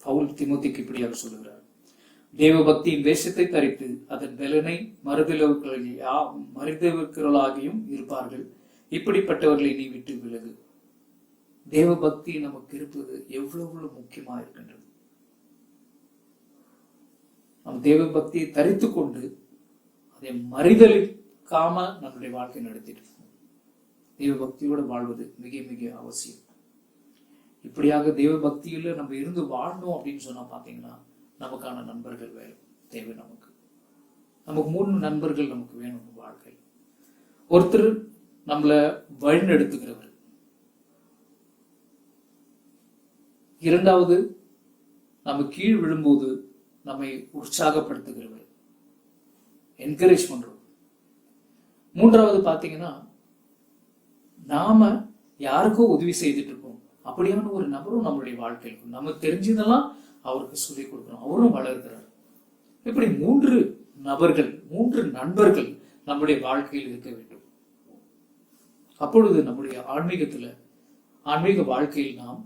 S7: பவுல் தீமோத்தேயுக்கு இப்படியாக சொல்லுகிறார், தேவ பக்தியின் வேஷத்தை தரித்து அதன் பலனை மறுதேவர்களாகியும் இருப்பார்கள். இப்படிப்பட்டவர்களை நீ விட்டு விலகு. தேவ பக்தி நமக்கு இருப்பது எவ்வளவு முக்கியமா இருக்கின்றது. நம் தேவ பக்தியை தரித்து கொண்டு அதை மறிதலிக்காம நம்முடைய வாழ்க்கை நடத்திட்டு தேவ பக்தியோடு வாழ்வது மிக மிக அவசியம். இப்படியாக தேவ பக்தியில நம்ம இருந்து வாழணும் அப்படின்னு சொன்னா பாத்தீங்கன்னா நமக்கான நண்பர்கள் தேவை. நமக்கு 3 நண்பர்கள் நமக்கு வேணும் வாழ்க்கை. ஒருத்தர் நம்மளை வழிநடத்துகிறவர், இரண்டாவது நம்ம கீழ் விழும்போது நம்மை உற்சாகப்படுத்துகிறவர், என்கரேஜ் பண்றோம். மூன்றாவது பாத்தீங்கன்னா நாம யாருக்கோ உதவி செய்துட்டு இருக்கோம், அப்படியான ஒரு நபரும் நம்மளுடைய வாழ்க்கையில் இருக்கும். நம்ம தெரிஞ்சதெல்லாம் அவருக்கு சொல்லிக் கொடுக்கணும், அவரும் வளர்கிறார். இப்படி 3 நபர்கள், 3 நண்பர்கள் நம்முடைய வாழ்க்கையில் இருக்க வேண்டும். அப்பொழுது நம்முடைய ஆன்மீக வாழ்க்கையில் நாம்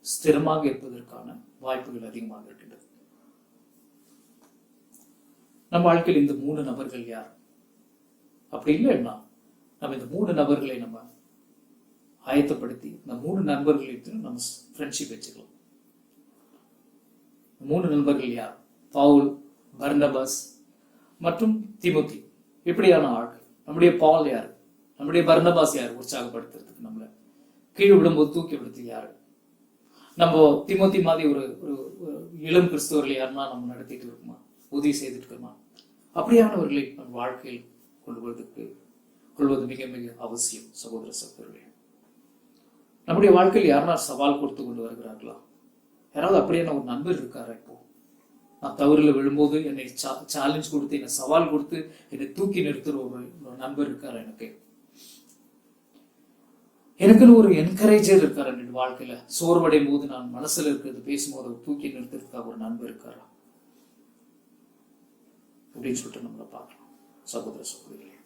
S7: ஸ்திரமாக இருப்பதற்கான வாய்ப்புகள் அதிகமாக இருக்கின்றது. நம் வாழ்க்கையில் இந்த 3 நபர்கள் யார்? அப்படி இல்லைன்னா நம்ம இந்த 3 நபர்களை நம்ம ஆயத்தப்படுத்தி இந்த 3 நண்பர்களை நம்ம ஃப்ரெண்ட்ஷிப் வச்சுக்கலாம். 3 நண்பர்கள் யார்? பவுல், பர்னபாஸ் மற்றும் தீமோத்தி இப்படியான ஆட்கள். நம்முடைய பால் யாரு, நம்முடைய பர்னபாஸ் யாரு உற்சாகப்படுத்துறதுக்கு, நம்மளை கீழே விடும்போது தூக்கி விடுறது யாரு? நம்ம தீமோத்தி மாதிரி ஒரு இளம் கிறிஸ்தவர்கள் யாருன்னா நம்ம நடத்திட்டு இருக்கோமா, உதவி செய்துட்டு இருக்கோமா? அப்படியானவர்களை நம் வாழ்க்கையில் கொள்வது மிக மிக அவசியம். சகோதர சகோதரர்களே, நம்முடைய வாழ்க்கையில் யாருன்னா சவால் கொடுத்து கொண்டு வருகிறார்களா? யாராவது அப்படியான ஒரு நண்பர் இருக்காரா? இப்போ நான் தவறுல விழும்போது என்னை சேலஞ்ச் கொடுத்து, என்னை சவால் கொடுத்து என்னை தூக்கி நிறுத்துற ஒரு நண்பர் இருக்காரா? எனக்குன்னு ஒரு என்கரேஜர் இருக்காரா? என் வாழ்க்கையில சோர்வடையும் போது நான் மனசுல இருக்கிறது பேசும்போது தூக்கி நிறுத்துறதுக்காக ஒரு நண்பர் இருக்காரா அப்படின்னு சொல்லிட்டு நம்மளை பார்க்கலாம். சகோதர சகோதரிகளே,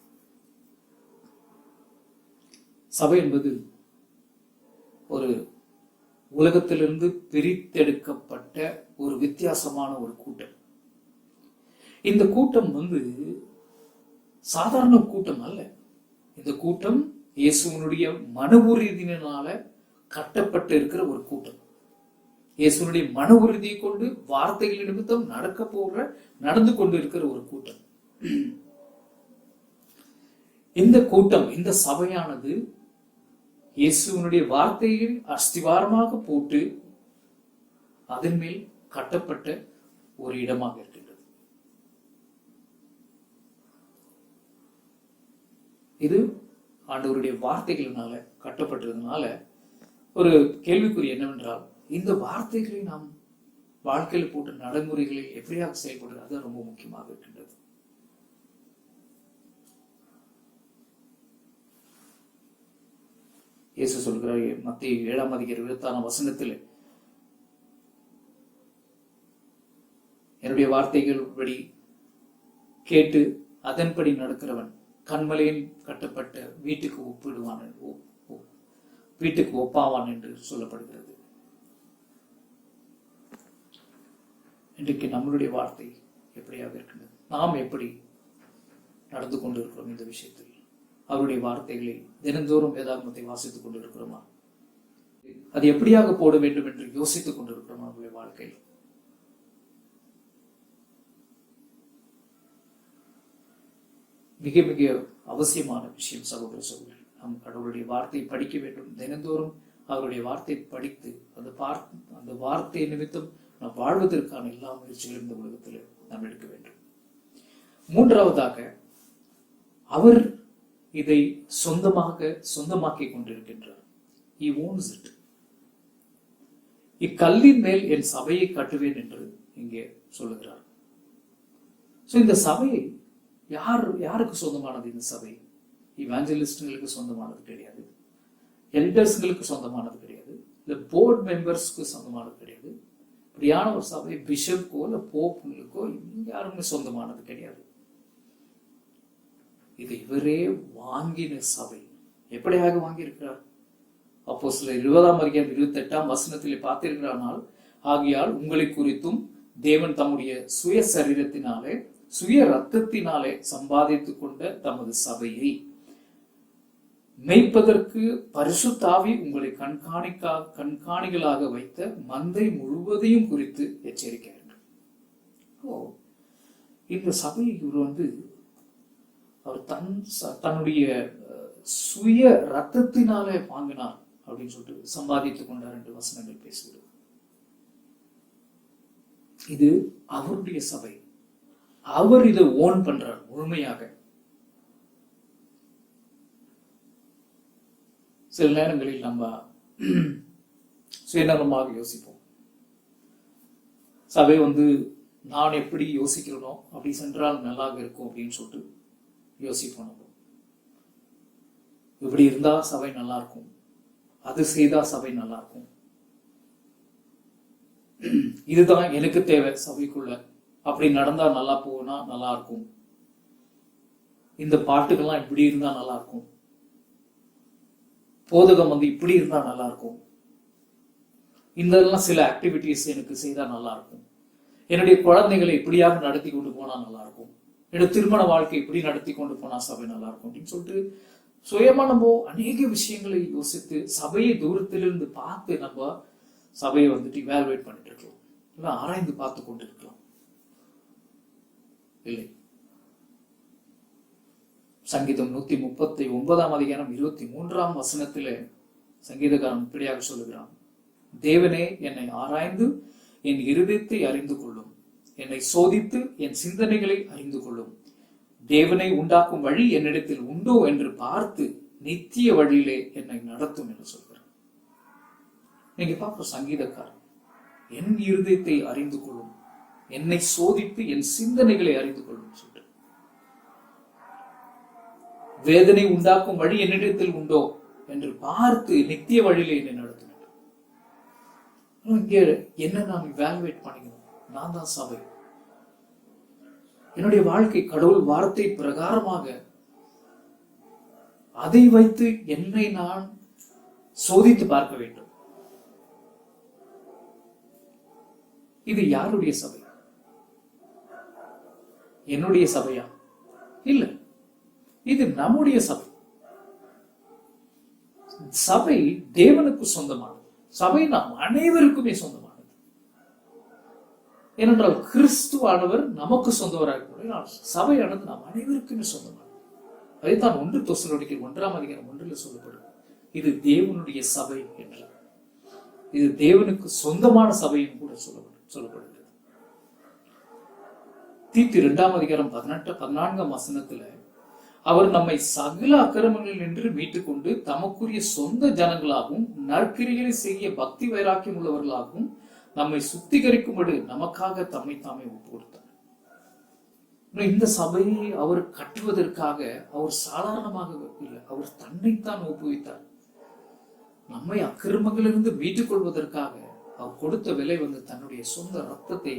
S7: சபை என்பது ஒரு உலகத்திலிருந்து பிரித்தெடுக்கப்பட்ட ஒரு வித்தியாசமான ஒரு கூட்டம். இந்த கூட்டம் சாதாரண கூட்டம் அல்ல. இந்த கூட்டம் இயேசுவனுடைய மன உறுதியினால கட்டப்பட்டு இருக்கிற ஒரு கூட்டம். இயேசுவனுடைய மன உறுதியை கொண்டு வார்த்தைகள் நிமித்தம் நடந்து கொண்டு இருக்கிற ஒரு கூட்டம். இந்த கூட்டம், இந்த சபையானது இயேசுவனுடைய வார்த்தையில் அஸ்திவாரமாக போட்டு அதன் மேல் கட்டப்பட்ட ஒரு இடமாக இருக்கின்றது. இது ஆண்டவருடைய வார்த்தைகளினால கட்டப்பட்டதுனால ஒரு கேள்விக்குறி என்னவென்றால், இந்த வார்த்தைகளை நாம் வாழ்க்கையில் போட்ட நடைமுறைகளில் எப்படியாக செயல்படுறது, அது ரொம்ப முக்கியமாக இருக்கின்றது. இயேசு சொல்கிறார் மத்திய 7:26 என்னுடைய வார்த்தைகள் படி கேட்டு அதன்படி நடக்கிறவன் கண்மலையின் கட்டப்பட்ட வீட்டுக்கு ஒப்பாவான் என்று சொல்லப்படுகிறது. இன்றைக்கு நம்மளுடைய வார்த்தை எப்படியாக இருக்கின்றது? நாம் எப்படி நடந்து கொண்டு இருக்கிறோம்? இந்த விஷயத்தில் அவருடைய வார்த்தைகளை தினந்தோறும் வேதாகமத்தை வாசித்துக் கொண்டிருக்கிறோமா? அது எப்படியாக போட வேண்டும் என்று யோசித்துக் கொண்டிருக்கிறோம் நம்முடைய வாழ்க்கையில்? மிக மிக அவசியமான விஷயம் சகோதர சகோதரி. நாம் கடவுளுடைய வார்த்தையை படிக்க வேண்டும். தினந்தோறும் அவருடைய வார்த்தையை படித்து அந்த வார்த்தை நிமித்தம் நாம் வாழ்வதற்கான எல்லா முயற்சிகளும் இந்த உலகத்தில் நாம் எடுக்க வேண்டும். மூன்றாவதாக, அவர் இதை சொந்தமாக்கி கொண்டிருக்கின்றார். He owns it. இக்கல்லின் மேல் என் சபையை கட்டுவேன் என்று இங்கே சொல்லுகிறார். இந்த சபையை யாருக்கு சொந்தமானது? இந்த சபை இவாஞ்சலிஸ்டுகளுக்கு சொந்தமானது கிடையாது, எல்டர்ஸ்களுக்கு சொந்தமானது கிடையாது, இந்த போர்ட் மெம்பர்ஸ்க்கு சொந்தமானது கிடையாது. இப்படியான ஒரு சபை பிஷப்கோ இல்ல போப்புங்களுக்கோ யாருமே சொந்தமானது கிடையாது. இது இவரே வாங்கின சபை. எப்படியாக வாங்கியிருக்கிறார்? அப்போஸ்தலர் 20:28 பார்த்திருக்கிறானால், ஆகையால் உங்களை குறித்தும் தேவன் தம்முடைய சுய சரீரத்தினாலே சுய ரத்தத்தினாலே சம்பாதித்துக் கொண்ட தமது சபையை மேய்ப்பதற்கு பரிசுத்த ஆவி உங்களை கண்காணிகளாக வைத்த மந்தை முழுவதையும் குறித்து எச்சரிக்கிறார்கள். இந்த சபை இவர் அவர் தன்னுடைய சுய ரத்தத்தினாலே வாங்கினார் அப்படின்னு சொல்லிட்டு சம்பாதித்துக் கொண்டார் என்று வசனங்கள் பேசுகிறது. இது அவருடைய சபை. அவர் இதை ஓன் பண்றார் முழுமையாக. சில நேரங்களில் நம்ம சுயநலமாக யோசிப்போம். சபை நான் எப்படி யோசிக்கிறனோ அப்படி சென்றால் நல்லா இருக்கும் அப்படின்னு சொல்லிட்டு யோசிப்போம். நம்ம இப்படி இருந்தா சபை நல்லா இருக்கும், அது செய்தா சபை நல்லா இருக்கும், இதுதான் எனக்கு தேவை சபைக்குள்ள, அப்படி நடந்தா நல்லா போனா நல்லா இருக்கும், இந்த பாட்டுகள்லாம் இப்படி இருந்தா நல்லா இருக்கும், போதகம் இப்படி இருந்தா நல்லா இருக்கும், இந்த சில ஆக்டிவிட்டிஸ் எனக்கு செய்தா நல்லா இருக்கும், என்னுடைய குழந்தைகளை இப்படியாக நடத்தி கொண்டு போனா நல்லா இருக்கும், என்னுடைய திருமண வாழ்க்கை இப்படி நடத்தி கொண்டு போனா சபை நல்லா இருக்கும் அப்படின்னு சொல்லிட்டு சுயமா நம்ம அநேக விஷயங்களை யோசித்து சபையை தூரத்திலிருந்து பார்த்து நம்ம சபையை இவாலுவேட் பண்ணிட்டு இருக்கலாம், இல்லை ஆராய்ந்து பார்த்து கொண்டு இருக்கலாம். இல்லை. சங்கீதம் 139 அதிகாரம் 23 வசனத்திலே சங்கீதக்காரன் இப்படியாக சொல்லுகிறான், தேவனே என்னை ஆராய்ந்து என் இருதயத்தை அறிந்து கொள்ளும், என்னை சோதித்து என் சிந்தனைகளை அறிந்து கொள்ளும். தேவனை உண்டாக்கும் வழி என்னிடத்தில் உண்டோ என்று பார்த்து நித்திய வழியிலே என்னை நடத்தும் என்று சொல்கிறார். நீங்க பார்க்கிற சங்கீதக்காரன் என் இருதயத்தை அறிந்து கொள்ளும், என்னை சோதித்து என் சிந்தனைகளை அறிந்து கொள்ளும் சொல்ற. வேதனை உண்டாக்கும் வழி என்னிடத்தில் உண்டோ என்று பார்த்து நித்திய வழியிலே என்னை நடத்தும். இங்கே என்ன நான் இவாலுவேட் பண்ணிக்கணும். நான் தான் சபை. என்னுடைய வாழ்க்கை கடவுள் வார்த்தை பிரகாரமாக அதை வைத்து என்னை நான் சோதித்து பார்க்க வேண்டும். இது யாருடைய சபை? என்னுடைய சபையா? இல்ல, இது நம்முடைய சபை. சபை தேவனுக்கு சொந்தமானது. சபை நாம் அனைவருக்குமே சொந்தமானது. ஏனென்றால் கிறிஸ்துவானவர் நமக்கு சொந்தவராக, சபையானது நாம் அனைவருக்குமே சொந்தமானது. அதைத்தான் 1 தெசலோனிக்கர் 1 அதிகாரம் 1 சொல்லப்படும். இது தேவனுடைய சபை என்று. இது தேவனுக்கு சொந்தமான சபையும் கூட சொல்லப்படுகிறது. தீத்து 2 அதிகாரம் 14 வசனத்துல அவர் நம்மை சகல அக்கிரமங்களில் நின்று மீட்டுக் கொண்டு தமக்குரிய சொந்த ஜனங்களாகவும் நற்கிரிகளை செய்ய பக்தி வைராக்கியம் உள்ளவர்களாகவும் நம்மை சுத்திகரிக்கும்படி நமக்காக தம்மை தாமே ஒப்பு கொடுத்தார். இந்த சபையை அவர் கட்டுவதற்காக அவர் சாதாரணமாக இல்லை, அவர் தன்னைத்தான் ஒப்புவித்தார். நம்மை அக்கிரமங்களிலிருந்து மீட்டுக் கொள்வதற்காக அவர் கொடுத்த விலை தன்னுடைய சொந்த ரத்தத்தை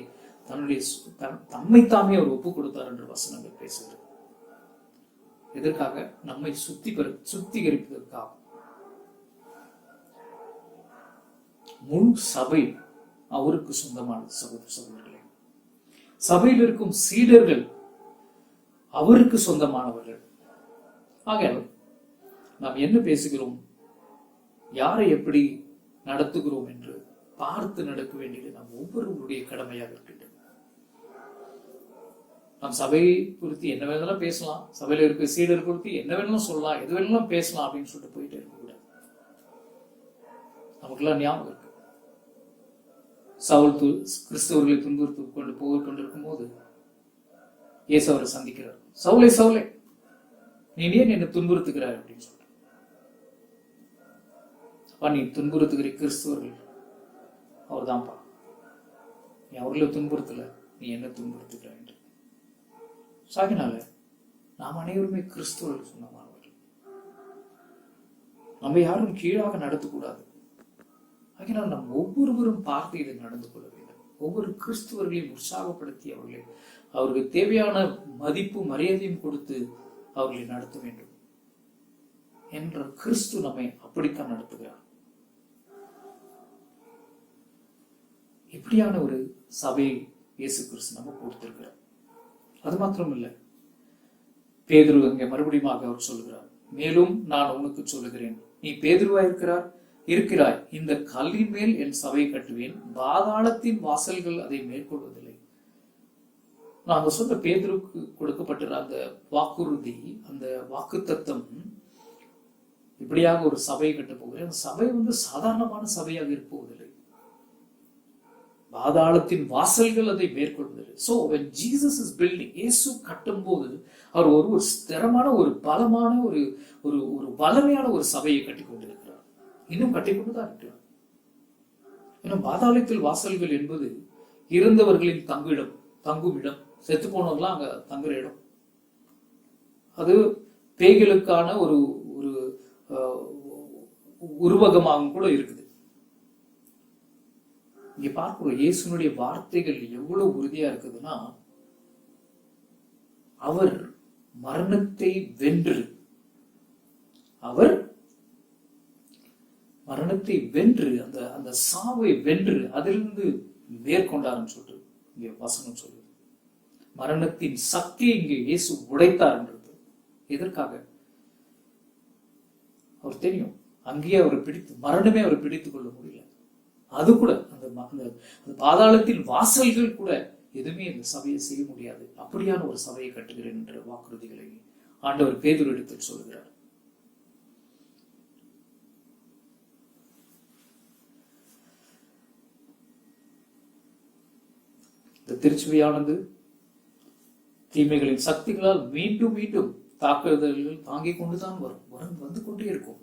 S7: தம்மைத்தாமே அவர் ஒப்பு கொடுத்தார் என்று வசனங்கள் பேசுகிறது. எதற்காக? நம்மை சுத்திகரிப்பதற்காக. முழு சபை அவருக்கு சொந்தமானது. சகோதரர்களே, சபையில் இருக்கும் சீடர்கள் அவருக்கு சொந்தமானவர்கள். ஆகையால் நாம் என்ன பேசுகிறோம், யாரை எப்படி நடத்துகிறோம் என்று பார்த்து நடக்க வேண்டியது நம் ஒவ்வொருவருடைய கடமையாக இருக்கின்றது. நாம் சபையை குறித்து என்ன வேணாலும் பேசலாம், சபையில இருக்க சீடர் குறித்து என்ன வேணாலும் சொல்லலாம், எது வேணாலும் பேசலாம் அப்படின்னு சொல்லிட்டு போயிட்டே இருக்கக்கூடாது. நமக்குலாம் ஞாபகம் இருக்கு, சவுல் கிறிஸ்தவர்களை துன்புறுத்தி கொண்டிருக்கும் போது இயேசு அவரை சந்திக்கிறார். சவுலே சவுலே, நீ ஏன் என்னை துன்புறுத்துகிறார் அப்படின்னு சொல்ற. அப்பா, நீ துன்புறுத்துகிற கிறிஸ்தவர்கள் அவர் தான்ப்பா, நீ அவர்களை துன்புறுத்தல, நீ என்ன துன்புறுத்துகிறாய் என்று. சாகினால நாம் அனைவருமே கிறிஸ்தவர்கள் சொந்தமானவர்கள். நம்ம யாரும் கீழாக நடத்தக்கூடாது. ஆகினால் நாம் ஒவ்வொருவரும் பார்த்து இதை நடந்து கொள்ள வேண்டும். ஒவ்வொரு கிறிஸ்துவர்களையும் உற்சாகப்படுத்தி அவர்களுக்கு தேவையான மதிப்பு மரியாதையும் கொடுத்து அவர்களை நடத்த வேண்டும் என்ற கிறிஸ்து நம்மை அப்படித்தான் நடத்துகிறார். இப்படியான ஒரு சபையை இயேசு கிறிஸ்து நம்ம கொடுத்திருக்கிறார். அது மாத்திரம் இல்லை, பேதுரு அங்கே மறுபடியும் அவர் சொல்லுகிறார், மேலும் நான் உனக்கு சொல்லுகிறேன், நீ பேதுருவா இருக்கிறாய், இந்த கல்லின் மேல் என் சபையை கட்டுவேன், பாதாளத்தின் வாசல்கள் அதை மேற்கொள்வதில்லை. நாங்க சொன்ன பேதுருக்கு கொடுக்கப்பட்ட அந்த வாக்குறுதி, அந்த வாக்கு தத்தம், இப்படியாக ஒரு சபையை கட்ட போகிறேன். அந்த சபை சாதாரணமான சபையாக இருப்பதில்லை, பாதாளத்தின் வாசல்கள் அதை மேற்கொள்வதில்லை. So when Jesus is building, இயேசு கட்டும் போது அவர் ஒரு ஸ்திரமான, ஒரு பலமான, ஒரு வலிமையான ஒரு சபையை கட்டி கொண்டிருக்கிறார். இன்னும் கட்டிக்கொண்டுதான் இருக்கிறார். இன்னும் பாதாளத்தில் வாசல்கள் என்பது இருந்தவர்களின் தங்கும் இடம், செத்து போனவங்களாம் அங்க தங்குற இடம். அது பேய்களுக்கான ஒரு உருவகமாகவும் கூட இருக்குது. இங்க பார்க்கிறோம் இயேசுனுடைய வார்த்தைகள் எவ்வளவு உறுதியா இருக்குதுன்னா, அவர் மரணத்தை வென்று அந்த சாவை வென்று அதிலிருந்து மேற்கொண்டார்னு சொல்லிட்டு இங்க வசனம் சொல்லுது. மரணத்தின் சக்தியை இங்கே இயேசு உடைத்தார்ன்றது. எதற்காக? அவர் தெரியும், அங்கேயே மரணமே அவரை பிடித்துக் கொள்ள முடியல. அது கூட அந்த பாதாளத்தின் வாசல்கள் கூட எதுவுமே இந்த சபையை செய்ய முடியாது. அப்படியான ஒரு சபையை கட்டுகிறேன் என்ற வாக்குறுதிகளை ஆண்டவர் பேதுருவிடத்தில் சொல்கிறார். இந்த திருச்சபையானது தீமைகளின் சக்திகளால் மீண்டும் மீண்டும் தாக்குதல்கள் தாங்கிக் கொண்டுதான் வந்து கொண்டே இருக்கும்.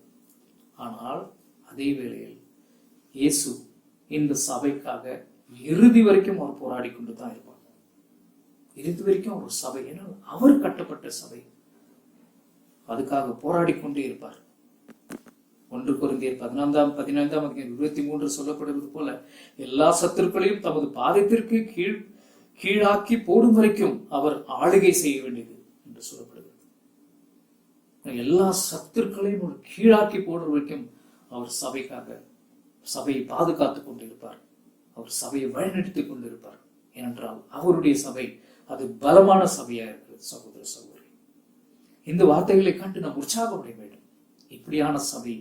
S7: ஆனால் அதே வேளையில் இயேசு இந்த சபைக்காக இறுதி வரைக்கும் அவர் போராடி கொண்டு தான் இருப்பார். இறுதி வரைக்கும் ஒரு சபை, ஏன்னா அவர் கட்டப்பட்ட சபை, அதுக்காக போராடி கொண்டே இருப்பார். 1 கொரிந்தியர் 15:23 சொல்லப்படுவது போல எல்லா சத்துருக்களையும் தமது பாதத்திற்கு கீழாக்கி போடும் வரைக்கும் அவர் ஆளுகை செய்ய வேண்டியது என்று சொல்லப்படுகிறது. எல்லா சத்துருக்களையும் ஒரு கீழாக்கி போடும் வரைக்கும் அவர் சபையை பாதுகாத்துக் கொண்டிருப்பார். அவர் சபையை வழிநடத்திக் கொண்டிருப்பார். ஏனென்றால் அவருடைய சபை அது பலமான சபையா இருக்கிறது. சகோதர சகோதரி, இந்த வார்த்தைகளை கண்டு நாம் உற்சாகம் அடைய வேண்டும். இப்படியான சபை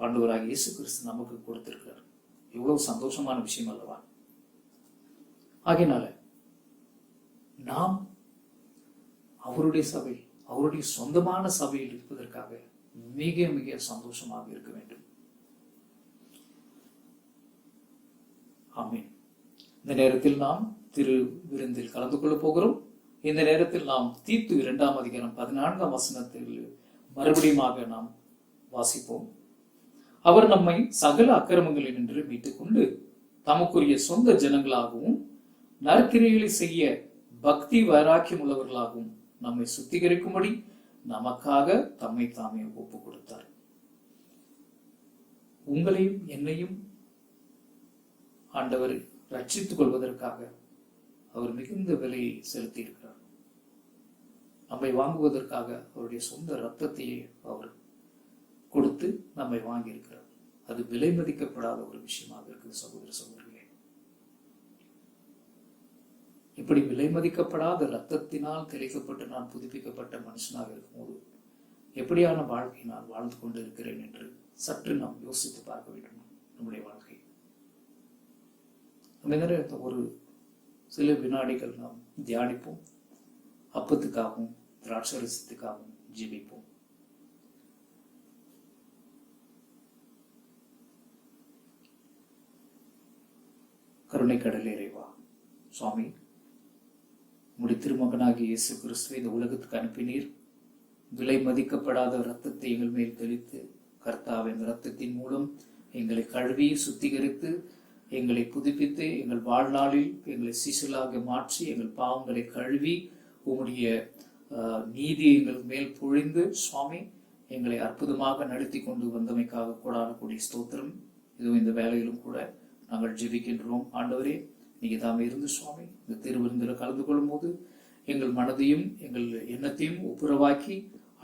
S7: ஆண்டவராக இயேசு கிறிஸ்து நமக்கு கொடுத்திருக்கிறார். எவ்வளவு சந்தோஷமான விஷயம் அல்லவா? ஆகையினால நாம் அவருடைய சபை, அவருடைய சொந்தமான சபையில் இருப்பதற்காக மிக மிக சந்தோஷமாக இருக்க வேண்டும். ஆமீன். இந்த நேரத்தில் நாம் திரு விருந்தில் கலந்து கொள்ள போகிறோம். இந்த நேரத்தில் நாம் தீத்து 2ஆம் அதிகாரம் 14ஆம் வசனத்தில் மறுபடியுமாக நாம் வாசிப்போம். அவர் நம்மை சகல அக்கிரமங்களில் நின்று மீட்டுக் கொண்டு தமக்குரிய சொந்த ஜனங்களாகவும் நற்கிரியைகளை செய்ய பக்தி வைராக்கியம் உள்ளவர்களாகவும் நம்மை சுத்திகரிக்கும்படி நமக்காக தம்மை தாமே ஒப்பு கொடுத்தார். உங்களையும் என்னையும் ஆண்டவர் ரட்சித்துக் கொள்வதற்காக அவர் மிகுந்த விலையை செலுத்தி இருக்கிறார். நம்மை வாங்குவதற்காக அவருடைய சொந்த இரத்தத்தையே அவர் கொடுத்து நம்மை வாங்கி இருக்கிறார். அது விலை மதிக்கப்படாத ஒரு விஷயமாக இருக்குது. சகோதர சகோதரிகளே, இப்படி விலை மதிக்கப்படாத இரத்தத்தினால் தெளிக்கப்பட்டு நான் புதுப்பிக்கப்பட்ட மனுஷனாக இருக்கும்போது எப்படியான வாழ்க்கை நான் வாழ்ந்து கொண்டு இருக்கிறேன் என்று சற்று நாம் யோசித்து பார்க்க வேண்டும். நம்முடைய வாழ்க்கை ஒரு சில வினாடிகள் நாம் தியானிப்போம். அப்பத்துக்காகவும் திராட்சரசத்துக்காகவும் ஜெபிப்போம். கருணை கடல் இறைவா, சுவாமி, உம்முடைய திருமகனாகிய இயேசு கிறிஸ்துவை இந்த உலகத்துக்கு அனுப்பினீர். விலை மதிக்கப்படாத இரத்தத்தை எங்கள் மேல் தெளித்து, கர்த்தாவின் இரத்தத்தின் மூலம் எங்களை கழுவி சுத்திகரித்து எங்களை புதுப்பித்து எங்கள் வாழ்நாளில் எங்களை சிசுலாக மாற்றி எங்கள் பாவங்களை கழுவி உம்முடைய நீதி எங்கள் மேல் பொழிந்து சுவாமி எங்களை அற்புதமாக நடத்தி கொண்டு வந்தமைக்காக கூடான கூடிய ஸ்தோத்திரம். இதுவும் இந்த வேலையிலும் கூட நாங்கள் ஜெபிக்கின்றோம். ஆண்டவரே, நீங்க தாமே இருந்து சுவாமி இந்த திருவிருந்தில் கலந்து கொள்ளும் போது எங்கள் மனதையும் எங்கள் எண்ணத்தையும் ஒப்புரவாக்கி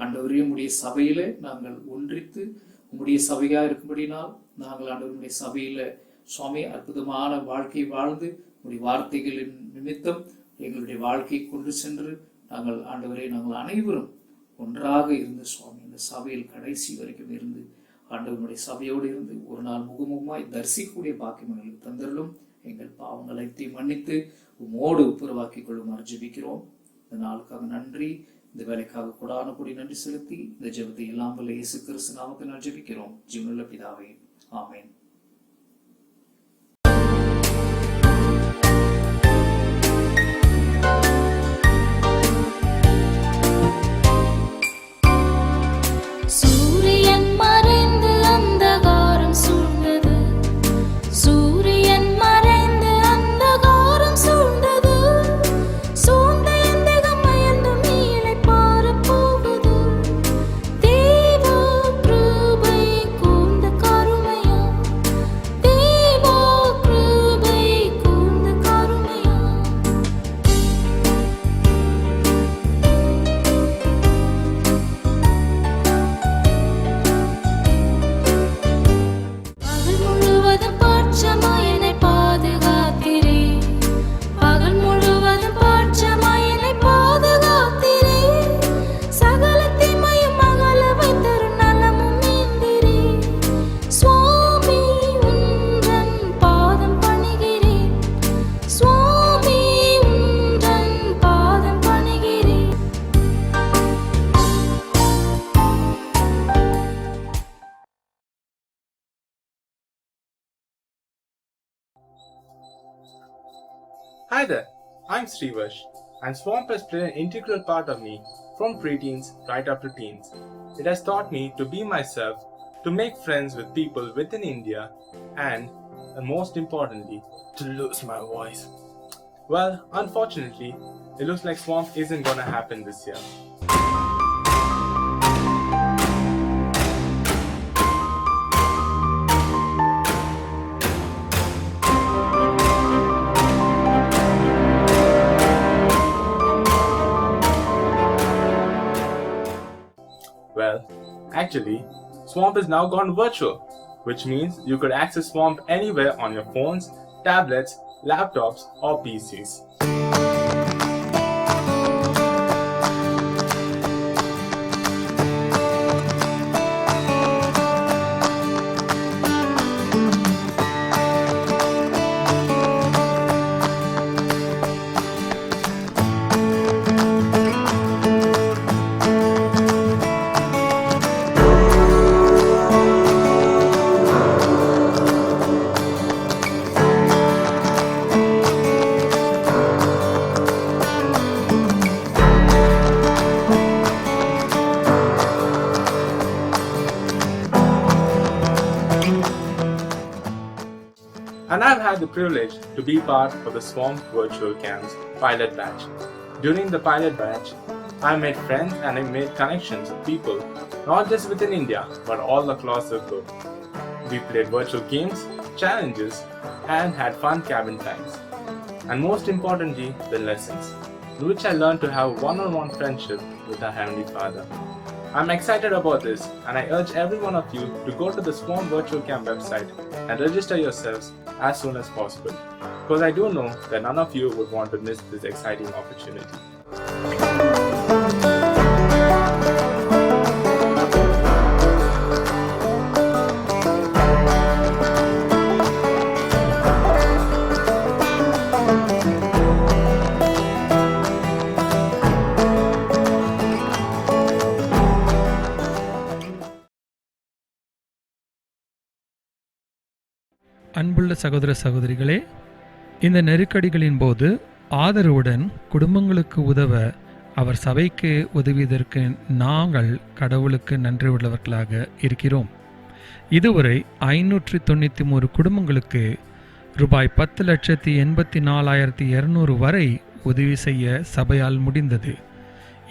S7: ஆண்டவரே உம்முடைய சபையில நாங்கள் ஒன்றித்து உம்முடைய சபையா இருக்கும்படினால் நாங்கள் ஆண்டவருடைய சபையில சுவாமி அற்புதமான வாழ்க்கை வாழ்ந்து உடைய வார்த்தைகளின் நிமித்தம் எங்களுடைய வாழ்க்கை கொண்டு சென்று நாங்கள் ஆண்டவரை நாங்கள் அனைவரும் ஒன்றாக இருந்து சுவாமி இந்த சபையில் கடைசி வரைக்கும் இருந்து ஆண்டவருடைய சபையோடு இருந்து ஒரு நாள் முகமுகமாய் தரிசிக்கக்கூடிய பாக்கியம் எங்களுக்கு தந்தருளும். எங்கள் பாவங்களை மன்னித்து உமோடு ஒப்புரவாக்கி கொள்ளுமாறு ஜெபிக்கிறோம். இந்த நாளுக்காக நன்றி. இந்த வேலைக்காக கூடான கூடி நன்றி செலுத்தி இந்த ஜெபத்தை எல்லாம் வல்ல இயேசு கிறிஸ்து நாமத்தில் ஜெபிக்கிறோம். ஜீவனுள்ள பிதாவே, ஆமென்.
S8: Hi there, I'm Srivash, and Swamp has played an integral part of me from preteens right up to teens. It has taught me to be myself, to make friends with people within India, and most importantly, to lose my voice. Well, unfortunately, it looks like Swamp isn't gonna happen this year. Well, actually, Swamp is now gone virtual, which means you could access Swamp anywhere on your phones, tablets, laptops, or PCs. And I've had the privilege to be part of the Swamp Virtual Camp's pilot batch. During the pilot batch, I made friends and I made connections with people, not just within India, but all across the globe. We played virtual games, challenges, and had fun cabin times. And most importantly, the lessons, in which I learned to have one-on-one friendship with our Heavenly Father. I'm excited about this, and I urge every one of you to go to the Swamp Virtual Camp website and register yourselves as soon as possible, because I do know that none of you would want to miss this exciting opportunity.
S2: அன்புள்ள சகோதர சகோதரிகளே, இந்த நெருக்கடிகளின் போது ஆதரவுடன் குடும்பங்களுக்கு உதவ அவர் சபைக்கு உதவியதற்கு நாங்கள் கடவுளுக்கு நன்றி உள்ளவர்களாக இருக்கிறோம். இதுவரை 593 குடும்பங்களுக்கு ரூபாய் 10,84,200 வரை உதவி செய்ய சபையால் முடிந்தது.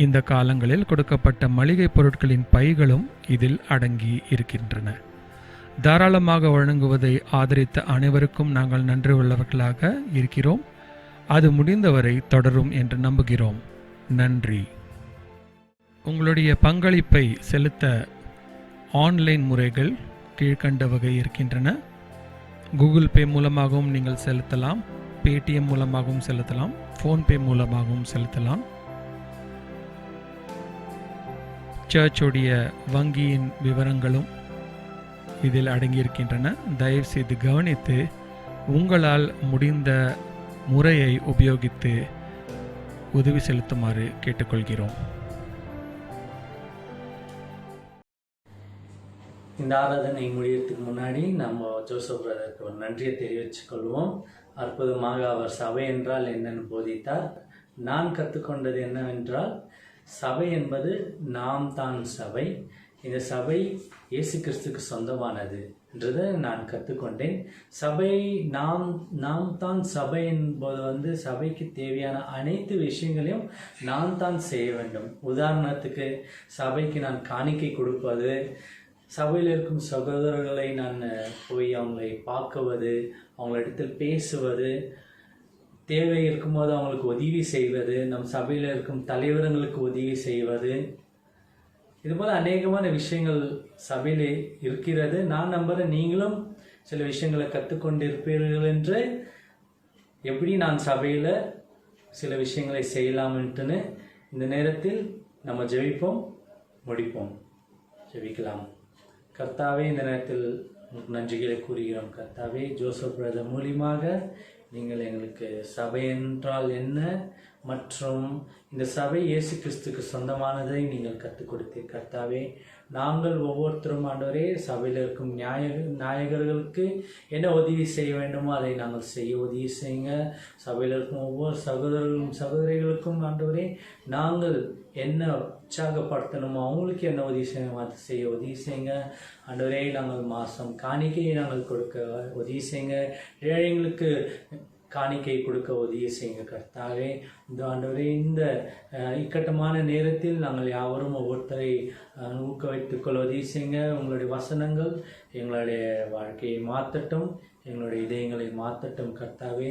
S2: இந்த காலங்களில் கொடுக்கப்பட்ட மளிகை பொருட்களின் பைகளும் இதில் அடங்கி இருக்கின்றன. தாராளமாக வழங்குவதை ஆதரித்த அனைவருக்கும் நாங்கள் நன்றி உள்ளவர்களாக இருக்கிறோம். அது முடிந்தவரை தொடரும் என்று நம்புகிறோம். நன்றி. உங்களுடைய பங்களிப்பை செலுத்த ஆன்லைன் முறைகள் கீழ்கண்ட வகை இருக்கின்றன. கூகுள் பே மூலமாகவும் நீங்கள் செலுத்தலாம், பேடிஎம் மூலமாகவும் செலுத்தலாம், ஃபோன்பே மூலமாகவும் செலுத்தலாம். சர்ச்சுடைய வங்கியின் விவரங்களும் இதில் அடங்கியிருக்கின்றன. தயவு செய்து கவனித்து உங்களால் முடிந்த முறையை உபயோகித்து உதவி செலுத்துமாறு கேட்டுக்கொள்கிறோம்.
S6: இந்த ஆராதனை முடியறதுக்கு முன்னாடி நம்ம ஜோசப் பிரதருக்கு ஒரு நன்றியை தெரிவித்துக் கொள்வோம். அற்புதமாக அவர் சபை என்றால் என்னன்னு போதித்தார். நான் கற்றுக்கொண்டது என்னவென்றால், சபை என்பது நாம் தான் சபை. இந்த சபை இயேசு கிறிஸ்துக்கு சொந்தமானது என்றதை நான் கற்றுக்கொண்டேன். சபை நாம் தான் சபை என்பது சபைக்கு தேவையான அனைத்து விஷயங்களையும் நான் தான் செய்ய வேண்டும். உதாரணத்துக்கு, சபைக்கு நான் காணிக்கை கொடுப்பது, சபையில் இருக்கும் சகோதரர்களை நான் போய் அவங்களை பார்க்குவது, அவங்களிடத்தில் பேசுவது, தேவை இருக்கும்போது அவங்களுக்கு உதவி செய்வது, நம் சபையில் இருக்கும் தலைவர்களுக்கு உதவி செய்வது, இதுபோல் அநேகமான விஷயங்கள் சபையில் இருக்கிறது. நான் நம்புகிறேன் நீங்களும் சில விஷயங்களை கற்றுக்கொண்டிருப்பீர்கள் என்று. எப்படி நான் சபையில் சில விஷயங்களை செய்யலாம்ன்ட்டுன்னு இந்த நேரத்தில் நம்ம ஜெபிப்போம், முடிப்போம். ஜெபிக்கலாம். கர்த்தாவே, இந்த நேரத்தில் நன்றிகளை கூறுகிறோம். கர்த்தாவே, ஜோசப் பிரதர் மூலியமாக நீங்கள் எங்களுக்கு சபை என்றால் என்ன, மற்றும் இந்த சபை இயேசு கிறிஸ்துக்கு சொந்தமானதை நீங்கள் கற்றுக் கொடுத்தீர் கர்த்தாவே. நாங்கள் ஒவ்வொருத்தரும் ஆண்டவரே சபையில் இருக்கும் நாயகர்களுக்கு என்ன உதவி செய்ய வேண்டுமோ அதை நாங்கள் செய்ய உதவி செய்யுங்க. சபையில் இருக்கும் ஒவ்வொரு சகோதரிகளுக்கும் ஆண்டவரே நாங்கள் என்ன உற்சாகப்படுத்தணுமோ அவங்களுக்கு என்ன உதவி செய்யணுமோ அதை செய்ய உதவி செய்யுங்க ஆண்டவரே. நாங்கள் மாதம் காணிக்கையை நாங்கள் கொடுக்க உதவி செய்யுங்க. ஏழைங்களுக்கு காணிக்கை கொடுக்க உதவி செய்யுங்க கர்த்தாவே. இந்த ஆண்டவரே இந்த இக்கட்டமான நேரத்தில் நாங்கள் யாவரும் ஒவ்வொருத்தரை ஊக்குவித்துக் கொள்ள உதவி செய்யுங்க. உங்களுடைய வசனங்கள் எங்களுடைய வாழ்க்கையை மாற்றட்டும், எங்களுடைய இதயங்களை மாற்றட்டும் கர்த்தாவே.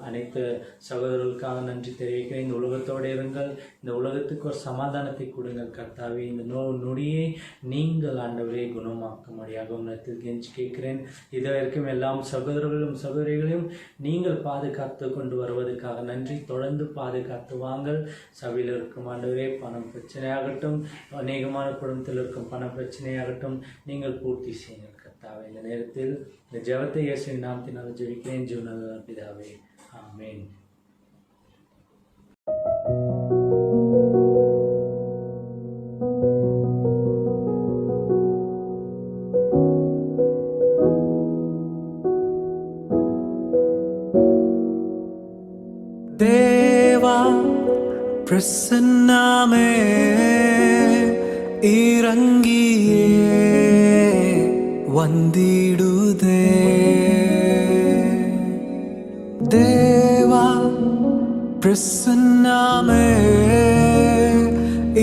S6: அனைத்து சகோதரர்களுக்காக நன்றி தெரிவிக்கிறேன். இந்த உலகத்தோடு இருங்கள், இந்த உலகத்துக்கு ஒரு சமாதானத்தை கொடுங்கள் கர்த்தாவே. இந்த நொடியை நீங்கள் ஆண்டவரே குணமாக்கும்படியாக உன்னத்தில் கெஞ்சி கேட்கிறேன். இதுவரைக்கும் எல்லாம் சகோதரர்களும் சகோதரிகளையும் நீங்கள் பாதுகாத்து கொண்டு வருவதற்காக நன்றி. தொடர்ந்து பாதுகாத்து வாங்கள். சபையில் இருக்கும் ஆண்டவரே பணம் பிரச்சனையாகட்டும், அநேகமான குடும்பத்தில் இருக்கும் பண பிரச்சனையாகட்டும், நீங்கள் பூர்த்தி செய்யுங்கள் கர்த்தாவே. இந்த நேரத்தில் இந்த ஜெபத்தை இயேசுவின் நாமத்தினால் ஜெபிக்கிறேன் ஜீவனுள்ள பிதாவே, ஆமென்.
S1: தேவா பிரசன்னமே இறங்கியே வந்திடுதே. தேவா பிரசன்னமே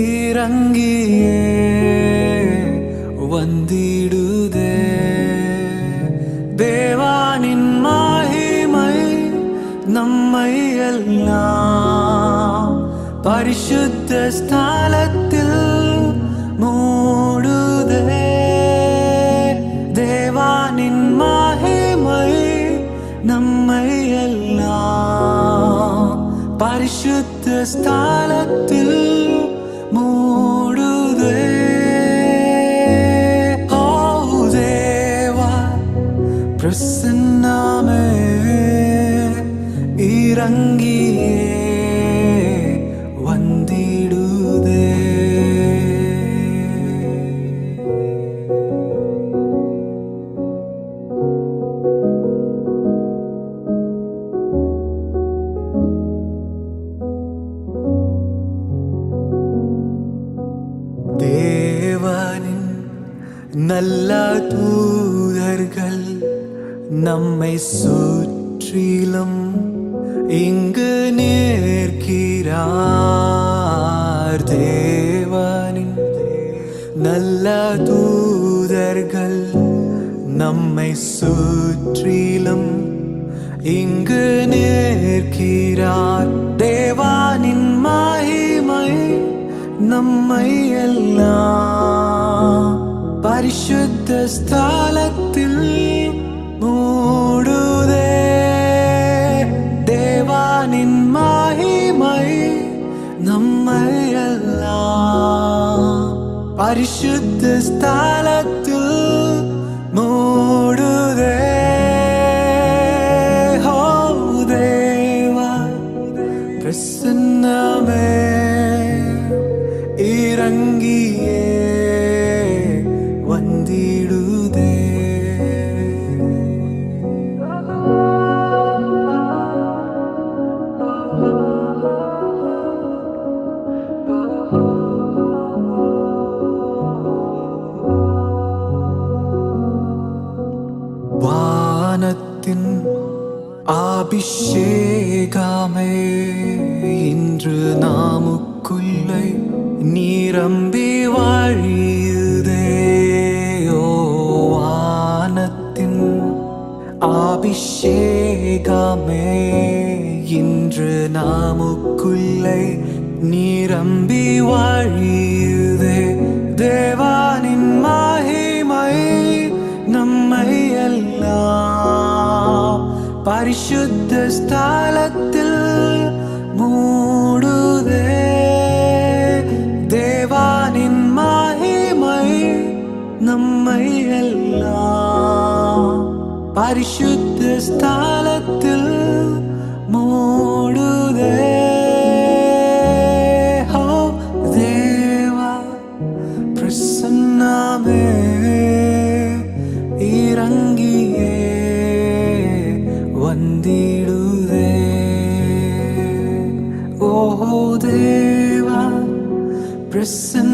S1: இறங்கியே வந்திடுதே. தேவானின் மகிமை நம்மை எல்லாம் பரிசுத்த ஸ்தலத்தில் மூடுதே. தேவானின் மகிமை நம்மை எல்லாம் பரிசுத்த ஸ்தலத்தில் மூடுதே. ஓ தேவா பிரசன்னமே இறங்கியே வந்திடுதே. தேவனின் நல்ல தூதர்கள் நம்மை சுற்றிலும் இங்கு நிற்கிறார். தேவனின் நல்ல தூதர்கள் நம்மை சுற்றிலும் இங்கு நிற்கிறார். தேவானின் மகிமை நம்மை எல்லாம் பரிசுத்த ஸ்தலத்தில் மூடுதே. தேவானின் மகிமை நம்மை எல்லாம் பரிசுத்த ஸ்தலத்தில் மூடுதே. ஓ தேவா பிரசன்னமே இறங்கியே வந்திடுதே. வானத்தின் அபிஷேகமே இன்று நாமுக்குள்ளே நிரம்பி வழியுதே. ஓ வானத்தின் அபிஷேகமே இன்று நாமுக்குள்ளே நிரம்பி வழியுதே. தேவானின் மகிமை நம்மை எல்லாம் பரிசுத்த ஸ்தலத்தில் மூடுதே. தேவானின் மகிமை நம்மை எல்லாம் பரிசுத்த ஸ்தலத்தில் மூடுதே. வந்திடுதே. ஓ தேவா பிரசன்ன